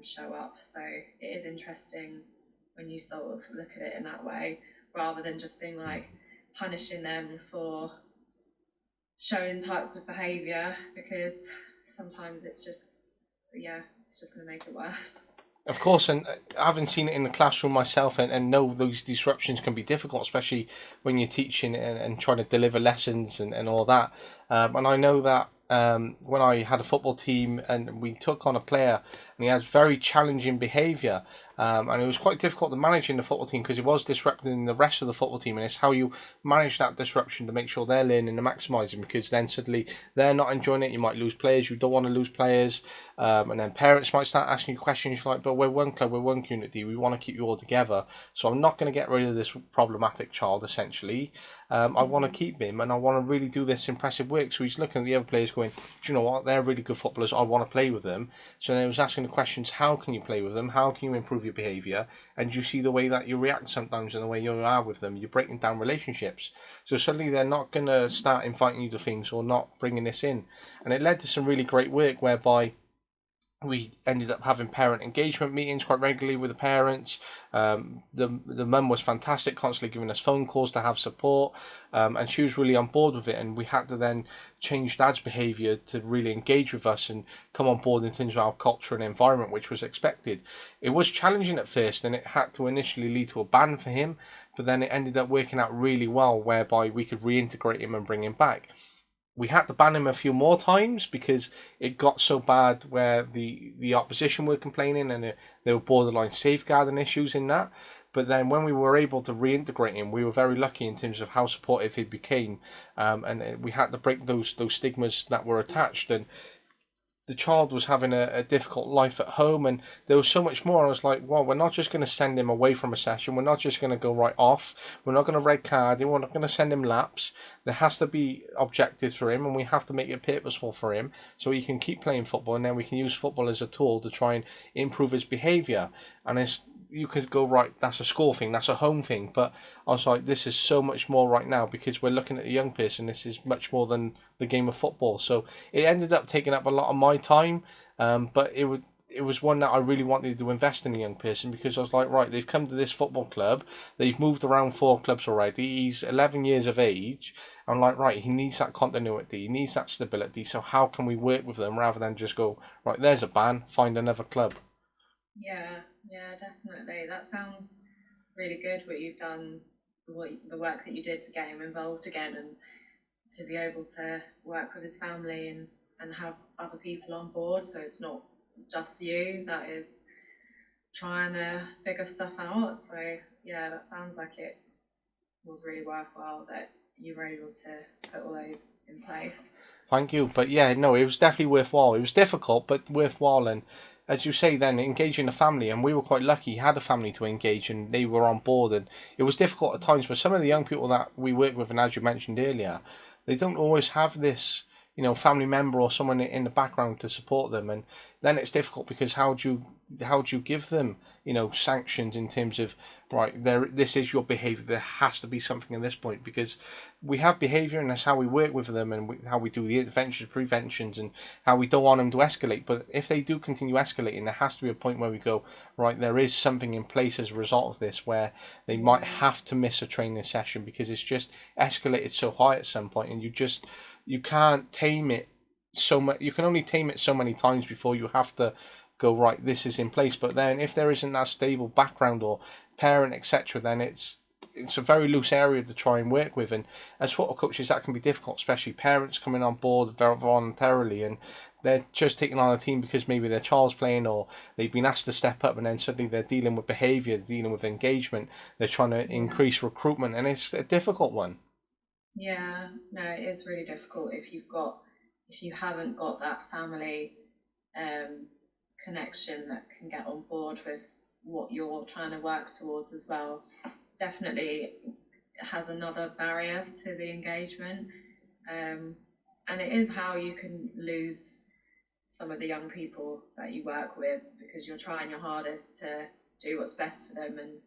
S1: show up. So it is interesting when you sort of look at it in that way, rather than just being like punishing them for showing types of behaviour, because sometimes it's just going to make it worse.
S2: Of course, and having seen it in the classroom myself, and know those disruptions can be difficult, especially when you're teaching and trying to deliver lessons and all that. And I know that when I had a football team and we took on a player and he has very challenging behaviour, and it was quite difficult to manage in the football team because he was disrupting the rest of the football team, and it's how you manage that disruption to make sure they're learning and maximising, because then suddenly they're not enjoying it. You might lose players, you don't want to lose players, and then parents might start asking you questions like, but we're one club, we're one community, we want to keep you all together, so I'm not going to get rid of this problematic child essentially. I want to keep him, and I want to really do this impressive work. So he's looking at the other players going, do you know what, they're really good footballers, I want to play with them. So then he was asking the questions, how can you play with them, how can you improve your behaviour, and you see the way that you react sometimes and the way you are with them, you're breaking down relationships. So suddenly they're not going to start inviting you to things or not bringing this in. And it led to some really great work whereby we ended up having parent engagement meetings quite regularly with the parents. The mum was fantastic, constantly giving us phone calls to have support, and she was really on board with it. And we had to then change dad's behaviour to really engage with us and come on board in terms of our culture and environment, which was expected. It was challenging at first, and it had to initially lead to a ban for him, but then it ended up working out really well, whereby we could reintegrate him and bring him back. We had to ban him a few more times because it got so bad where the opposition were complaining, and there were borderline safeguarding issues in that. But then when we were able to reintegrate him, we were very lucky in terms of how supportive he became, and we had to break those stigmas that were attached. And the child was having a difficult life at home, and there was so much more. I was like, well, we're not just going to send him away from a session, we're not just going to go right off, we're not going to red card him, we're not going to send him laps. There has to be objectives for him, and we have to make it purposeful for him so he can keep playing football, and then we can use football as a tool to try and improve his behaviour. And you could go, right, that's a school thing, that's a home thing, but I was like, this is so much more right now because we're looking at a young person. This is much more than the game of football. So it ended up taking up a lot of my time, but it was one that I really wanted to invest in a young person because I was like, right, they've come to this football club, they've moved around 4 clubs already. He's 11 years of age. I'm like, right, he needs that continuity, he needs that stability. So how can we work with them rather than just go, right, there's a ban, find another club.
S1: Yeah, definitely. That sounds really good what you've done, the work that you did to get him involved again, and to be able to work with his family and have other people on board, so it's not just you that is trying to figure stuff out. So yeah, that sounds like it was really worthwhile that you were able to put all those in place.
S2: Thank you. But yeah, no, it was definitely worthwhile. It was difficult, but worthwhile. And as you say, then engaging the family, and we were quite lucky. He had a family to engage, and they were on board. And it was difficult at times for some of the young people that we work with, and as you mentioned earlier, they don't always have this, family member or someone in the background to support them. And then it's difficult because how do you give them, sanctions in terms of, right, this is your behaviour, there has to be something at this point, because we have behaviour and that's how we work with them, and how we do the interventions, preventions, and how we don't want them to escalate. But if they do continue escalating, there has to be a point where we go, right, there is something in place as a result of this, where they might have to miss a training session because it's just escalated so high at some point, and you can't tame it so much. You can only tame it so many times before you have to go, right, this is in place. But then if there isn't that stable background or parent, etc., then it's a very loose area to try and work with. And as football coaches, that can be difficult, especially parents coming on board very voluntarily, and they're just taking on a team because maybe their child's playing, or they've been asked to step up, and then suddenly they're dealing with behaviour, dealing with engagement, they're trying to increase recruitment, and it's a difficult one.
S1: Yeah, no, it is really difficult if you haven't got that family connection that can get on board with what you're trying to work towards as well. Definitely has another barrier to the engagement, and it is how you can lose some of the young people that you work with, because you're trying your hardest to do what's best for them, and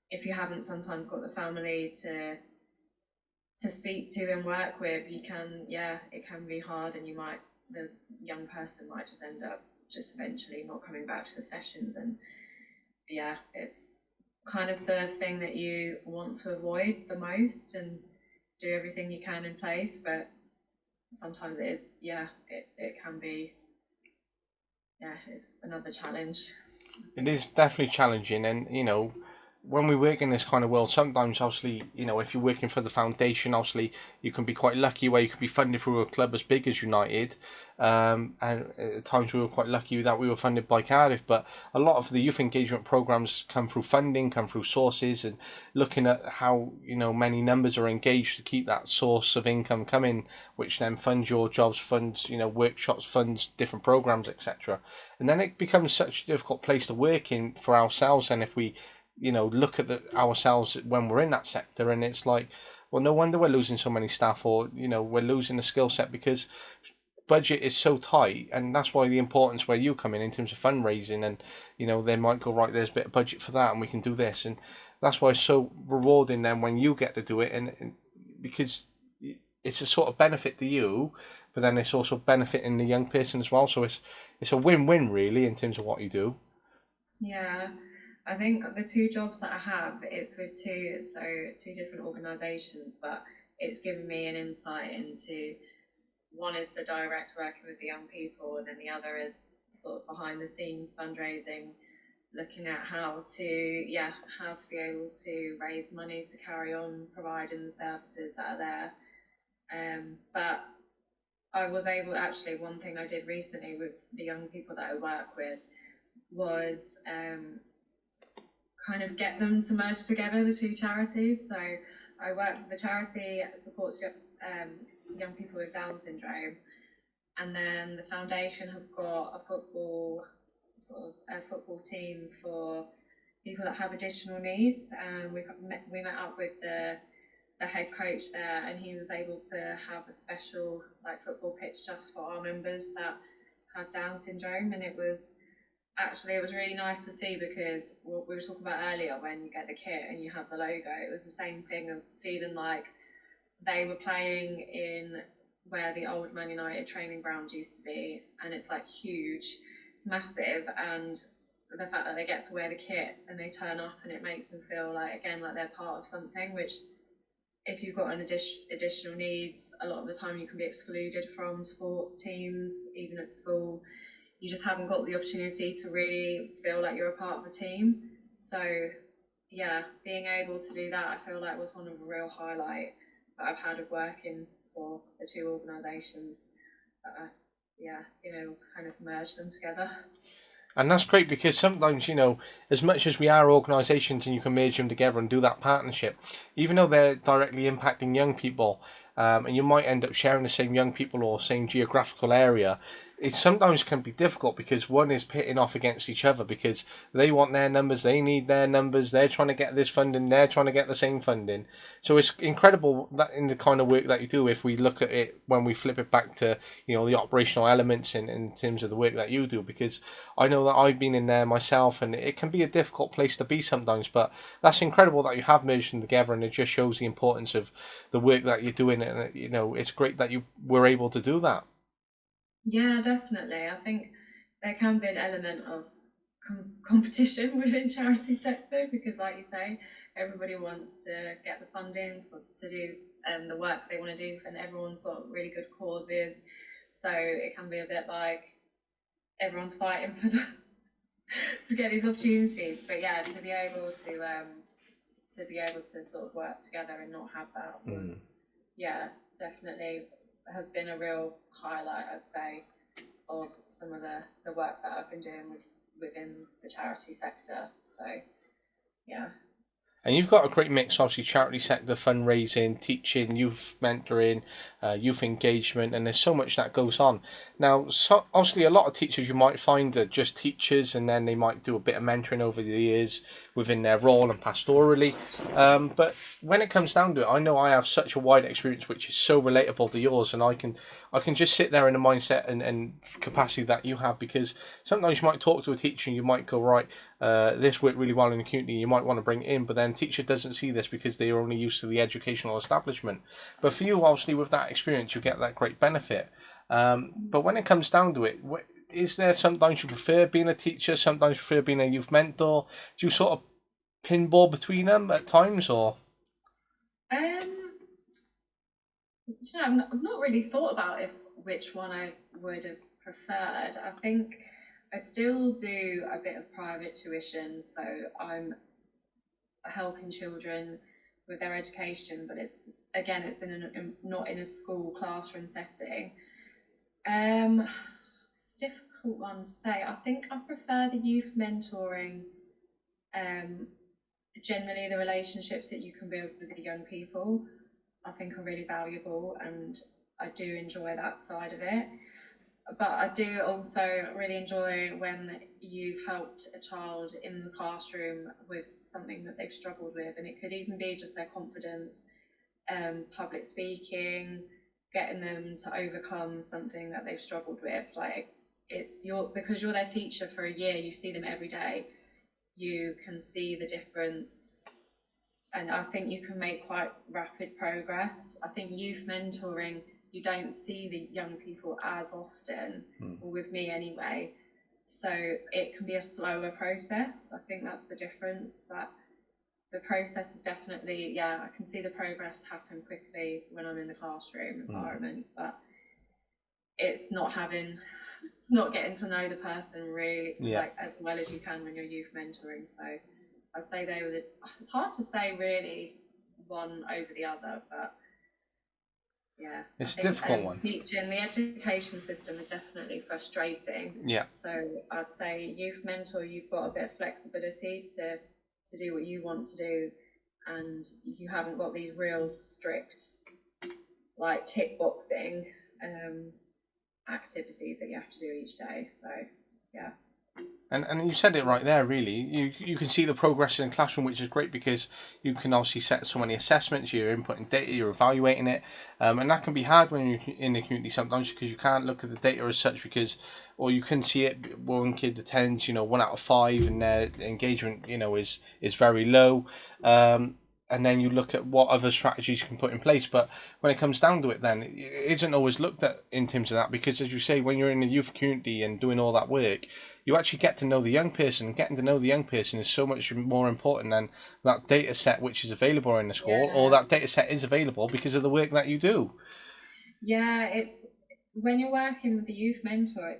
S1: if you haven't sometimes got the family to speak to and work with, it can be hard, and the young person might just end up just eventually not coming back to the sessions. And it's kind of the thing that you want to avoid the most, and do everything you can in place, but sometimes it can be, it's another challenge.
S2: It is definitely challenging, and when we work in this kind of world, sometimes obviously, if you're working for the foundation, obviously you can be quite lucky where you can be funded through a club as big as United, and at times we were quite lucky that we were funded by Cardiff. But a lot of the youth engagement programs come through funding, come through sources, and looking at how many numbers are engaged to keep that source of income coming, which then funds your jobs, funds workshops, funds different programs, etc. And then it becomes such a difficult place to work in for ourselves. And if we look at ourselves when we're in that sector, and it's like, well, no wonder we're losing so many staff, or we're losing the skill set because budget is so tight. And that's why the importance where you come in terms of fundraising, and they might go, right, there's a bit of budget for that and we can do this. And that's why it's so rewarding then when you get to do it, and because it's a sort of benefit to you, but then it's also benefiting the young person as well. So it's a win-win really in terms of what you do.
S1: Yeah, I think the two jobs that I have, it's with two different organisations, but it's given me an insight into, one is the direct working with the young people, and then the other is sort of behind the scenes fundraising, looking at how to be able to raise money to carry on providing the services that are there. But I was able, actually, one thing I did recently with the young people that I work with was kind of get them to merge together the two charities. So I work with the charity that supports young people with Down syndrome, and then the foundation have got a football team for people that have additional needs. We met up with the head coach there, and he was able to have a special football pitch just for our members that have Down syndrome, and it was actually, it was really nice to see, because what we were talking about earlier, when you get the kit and you have the logo, it was the same thing of feeling like they were playing in where the old Man United training ground used to be, and it's like huge, it's massive, and the fact that they get to wear the kit and they turn up, and it makes them feel like, again, like they're part of something, which if you've got an additional needs, a lot of the time you can be excluded from sports teams, even at school. You just haven't got the opportunity to really feel like you're a part of a team. So yeah, being able to do that, I feel like was one of the real highlight that I've had of working for the two organisations. Yeah, being able to kind of merge them together.
S2: And that's great, because sometimes, as much as we are organisations and you can merge them together and do that partnership, even though they're directly impacting young people, and you might end up sharing the same young people or same geographical area, it sometimes can be difficult, because one is pitting off against each other, because they want their numbers, they need their numbers, they're trying to get this funding, they're trying to get the same funding. So it's incredible that in the kind of work that you do, if we look at it when we flip it back to the operational elements in terms of the work that you do, because I know that I've been in there myself, and it can be a difficult place to be sometimes, but that's incredible that you have merged them together, and it just shows the importance of the work that you're doing, and it's great that you were able to do that.
S1: Yeah, definitely. I think there can be an element of competition within charity sector, because, like you say, everybody wants to get the funding to do the work they want to do, and everyone's got really good causes. So it can be a bit like everyone's fighting for to get these opportunities. But yeah, to be able to sort of work together and not have that was, yeah, definitely has been a real highlight, I'd say, of some of the work that I've been doing within the charity sector. So yeah.
S2: And you've got a great mix, obviously, charity sector, fundraising, teaching, youth mentoring, youth engagement, and there's so much that goes on. Now, obviously, a lot of teachers you might find are just teachers, and then they might do a bit of mentoring over the years within their role and pastorally. But when it comes down to it, I know I have such a wide experience, which is so relatable to yours, and I can just sit there in the mindset and capacity that you have, because sometimes you might talk to a teacher and you might go, right, this worked really well in the community, you might want to bring it in, but then teacher doesn't see this because they are only used to the educational establishment. But for you, obviously, with that experience, you get that great benefit. But when it comes down to it, is there sometimes you prefer being a teacher, sometimes you prefer being a youth mentor? Do you sort of pinball between them at times, or?
S1: I've not really thought about which one I would have preferred. I think I still do a bit of private tuition, so I'm helping children with their education, but it's not in a school classroom setting. It's a difficult one to say. I think I prefer the youth mentoring. Generally, the relationships that you can build with the young people, I think, are really valuable, and I do enjoy that side of it. But I do also really enjoy when you've helped a child in the classroom with something that they've struggled with, and it could even be just their confidence, public speaking, getting them to overcome something that they've struggled with. Like, because you're their teacher for a year, you see them every day, you can see the difference, and I think you can make quite rapid progress. I think youth mentoring, you don't see the young people as often, or with me anyway, so it can be a slower process. I think that's the difference, that the process is definitely, I can see the progress happen quickly when I'm in the classroom environment, but it's not getting to know the person really, like, as well as you can when you're youth mentoring. So I'd say it's hard to say really one over the other, but yeah,
S2: it's a difficult one.
S1: Teaching, the education system is definitely frustrating.
S2: Yeah.
S1: So I'd say youth mentor, you've got a bit of flexibility to do what you want to do, and you haven't got these real strict, like, tick boxing activities that you have to do each day. So yeah.
S2: And you said it right there, really. You can see the progress in the classroom, which is great because you can obviously set so many assessments, you're inputting data, you're evaluating it. And that can be hard when you're in the community sometimes because you can't look at the data as such because, or you can see it, one kid attends, 1 out of 5 and their engagement, is very low. And then you look at what other strategies you can put in place. But when it comes down to it, then it isn't always looked at in terms of that because, as you say, when you're in the youth community and doing all that work, you actually get to know the young person. Getting to know the young person is so much more important than that data set which is available in the school, or
S1: Yeah.
S2: that data set is available because of the work that you do.
S1: Yeah, it's when you're working with the youth mentor,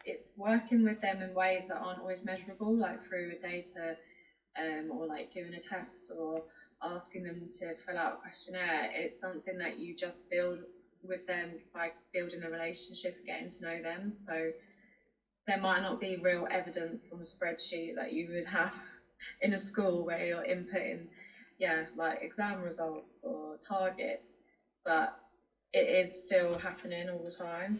S1: it's working with them in ways that aren't always measurable, like through data, or like doing a test or asking them to fill out a questionnaire. It's something that you just build with them by building the relationship and getting to know them. So there might not be real evidence on a spreadsheet that you would have in a school where you're inputting, yeah, like exam results or targets, but it is still happening all the time.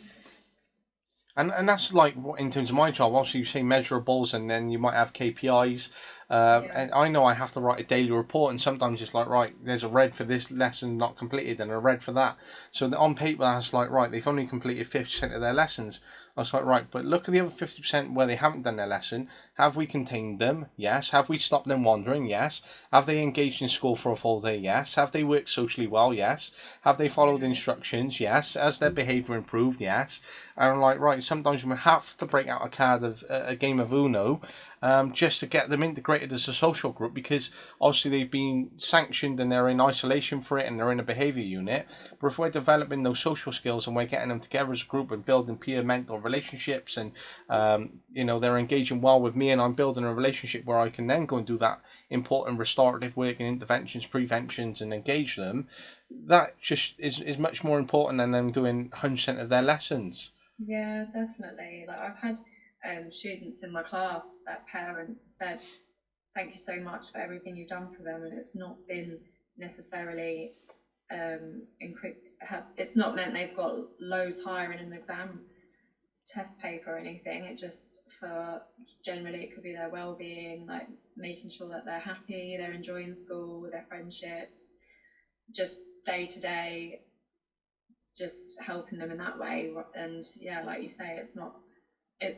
S2: And that's like what in terms of my job. Obviously, you say measurables, and then you might have KPIs.
S1: Yeah.
S2: And I know I have to write a daily report, and sometimes it's like, right, there's a red for this lesson not completed, and a red for that. So on paper, that's like, right, they've only completed 50% of their lessons. I was like, right, but look at the other 50% where they haven't done their lesson. Have we contained them? Yes. Have we stopped them wandering? Yes. Have they engaged in school for a full day? Yes. Have they worked socially well? Yes. Have they followed
S1: Yeah.
S2: instructions? Yes. Has their behaviour improved? Yes. And I'm like, right, sometimes we have to break out a card of a game of Uno, just to get them integrated as a social group because obviously they've been sanctioned and they're in isolation for it and they're in a behaviour unit. But if we're developing those social skills and we're getting them together as a group and building peer mentor relationships and they're engaging well with me and I'm building a relationship where I can then go and do that important restorative work and interventions, preventions and engage them, that just is much more important than them doing 100% of their lessons.
S1: Yeah, definitely. Like I've had students in my class that parents have said, "Thank you so much for everything you've done for them," and it's not been necessarily it's not meant they've got lows higher in an exam test paper or anything. It just for generally it could be their well-being, like making sure that they're happy, they're enjoying school, their friendships, just day to day, just helping them in that way. And yeah, like you say, it's not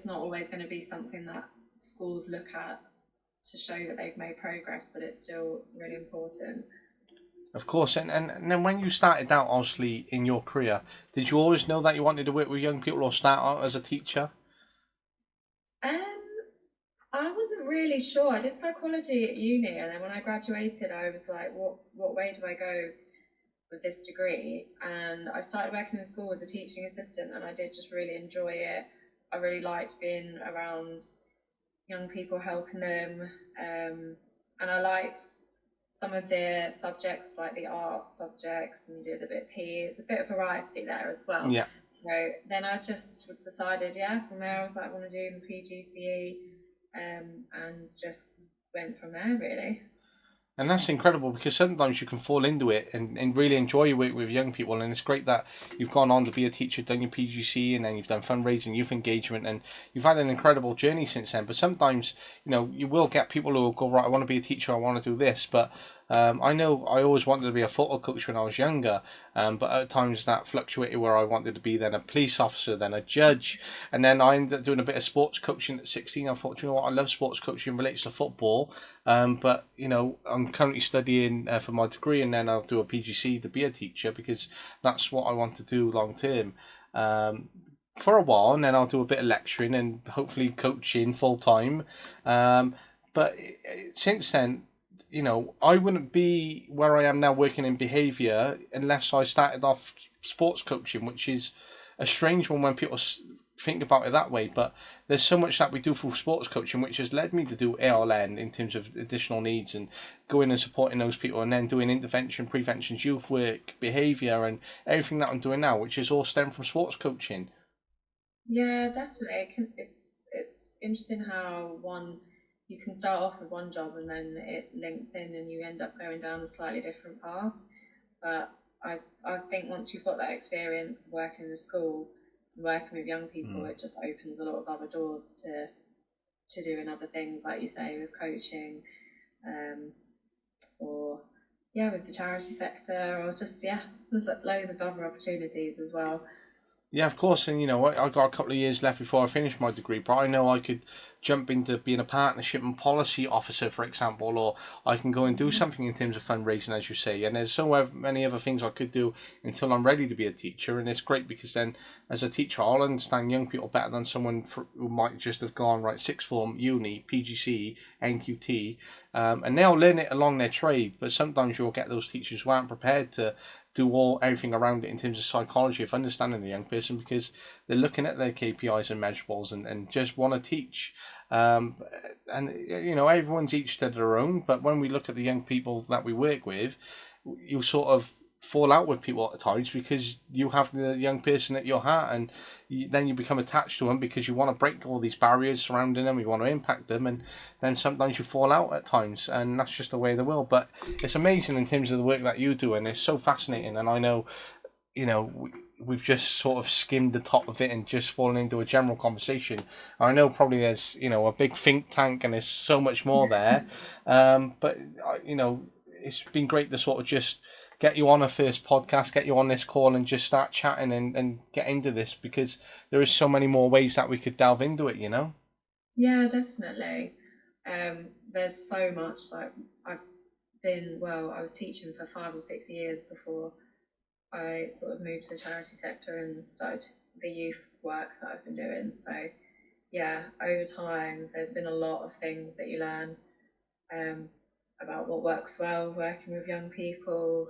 S1: always going to be something that schools look at to show that they've made progress, but it's still really important.
S2: Of course, and then when you started out, obviously, in your career, did you always know that you wanted to work with young people or start out as a teacher?
S1: Um, I wasn't really sure. I did psychology at uni, and then when I graduated, I was like, what way do I go with this degree? And I started working in school as a teaching assistant, and I did just really enjoy it. I really liked being around young people, helping them, and I liked some of the subjects like the art subjects, and you did a bit of PE. It's a bit of variety there as well.
S2: Yeah.
S1: So then I just decided, yeah, from there I was like, I want to do the PGCE, and just went from there really.
S2: And that's incredible because sometimes you can fall into it and really enjoy your work with young people. And it's great that you've gone on to be a teacher, done your PGC, and then you've done fundraising, youth engagement, and you've had an incredible journey since then. But sometimes, you will get people who will go, right, I want to be a teacher, I want to do this. But I know I always wanted to be a football coach when I was younger, but at times that fluctuated where I wanted to be then a police officer, then a judge, and then I ended up doing a bit of sports coaching at 16. I thought, you know what, I love sports coaching relates to football, but I'm currently studying for my degree, and then I'll do a PGC to be a teacher because that's what I want to do long term. For a while, and then I'll do a bit of lecturing and hopefully coaching full time. But since then, I wouldn't be where I am now working in behaviour unless I started off sports coaching, which is a strange one when people think about it that way. But there's so much that we do for sports coaching, which has led me to do ALN in terms of additional needs and going and supporting those people, and then doing intervention, preventions, youth work, behaviour, and everything that I'm doing now, which is all stemmed from sports coaching.
S1: Yeah, definitely. It's interesting how you can start off with one job and then it links in and you end up going down a slightly different path. But I think once you've got that experience of working in a school and working with young people, it just opens a lot of other doors to doing other things, like you say, with coaching, or with the charity sector, or just there's loads of other opportunities as well.
S2: Yeah, of course, and I got a couple of years left before I finish my degree, but I know I could jump into being a partnership and policy officer, for example, or I can go and do something in terms of fundraising, as you say, and there's so many other things I could do until I'm ready to be a teacher, and it's great because then, as a teacher, I'll understand young people better than someone who might just have gone, right, sixth form, uni, PGC, NQT, and they'll learn it along their trade, but sometimes you'll get those teachers who aren't prepared to do everything around it in terms of psychology of understanding the young person, because they're looking at their KPIs and measurables and just want to teach. And everyone's each to their own, but when we look at the young people that we work with, you sort of fall out with people at times because you have the young person at your heart, and then you become attached to them because you want to break all these barriers surrounding them, you want to impact them, and then sometimes you fall out at times, and that's just the way of the world. But it's amazing in terms of the work that you do, and it's so fascinating. And I know, we've just sort of skimmed the top of it and just fallen into a general conversation. I know probably there's a big think tank and there's so much more there, but it's been great to sort of just get you on a first podcast, get you on this call and just start chatting and get into this, because there is so many more ways that we could delve into it,
S1: Yeah, definitely. There's so much, like I was teaching for 5 or 6 years before I sort of moved to the charity sector and started the youth work that I've been doing. So over time there's been a lot of things that you learn about what works well working with young people,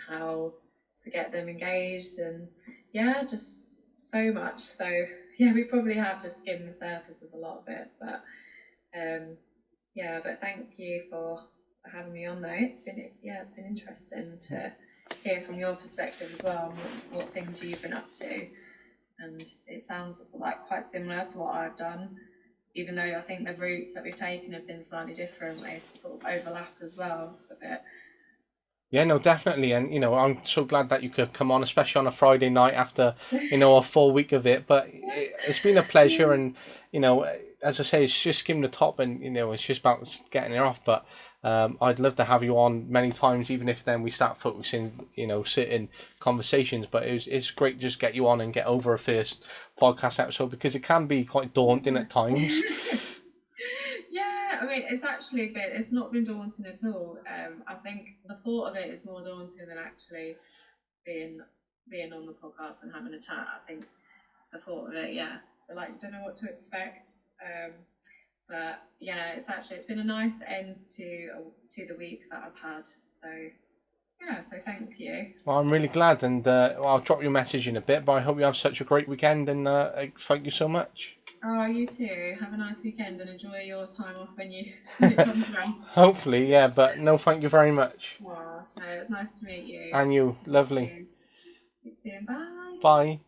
S1: how to get them engaged, and just so much. So we probably have just skimmed the surface of a lot of it, but but thank you for having me on though. It's been interesting to hear from your perspective as well, what things you've been up to, and it sounds like quite similar to what I've done, even though I think the routes that we've taken have been slightly different. They sort of overlap as well a bit.
S2: Yeah, no, definitely. And, I'm so glad that you could come on, especially on a Friday night after, a full week of it. But it's been a pleasure. And, as I say, it's just skimmed the top, and, it's just about getting it off. But I'd love to have you on many times, even if then we start focusing, certain conversations. But it's great to just get you on and get over a first podcast episode, because it can be quite daunting at times.
S1: I mean, it's not been daunting at all. I think the thought of it is more daunting than actually being on the podcast and having a chat. I think the thought of it, don't know what to expect. But it's been a nice end to the week that I've had. So so thank you.
S2: Well, I'm really glad, and I'll drop you a message in a bit, but I hope you have such a great weekend, and thank you so much.
S1: Oh, you too. Have a nice weekend and enjoy your time off when it comes around.
S2: Hopefully, yeah, but no, thank you very much.
S1: Oh, no, it's nice to meet you.
S2: And you, lovely.
S1: See you soon. Bye.
S2: Bye.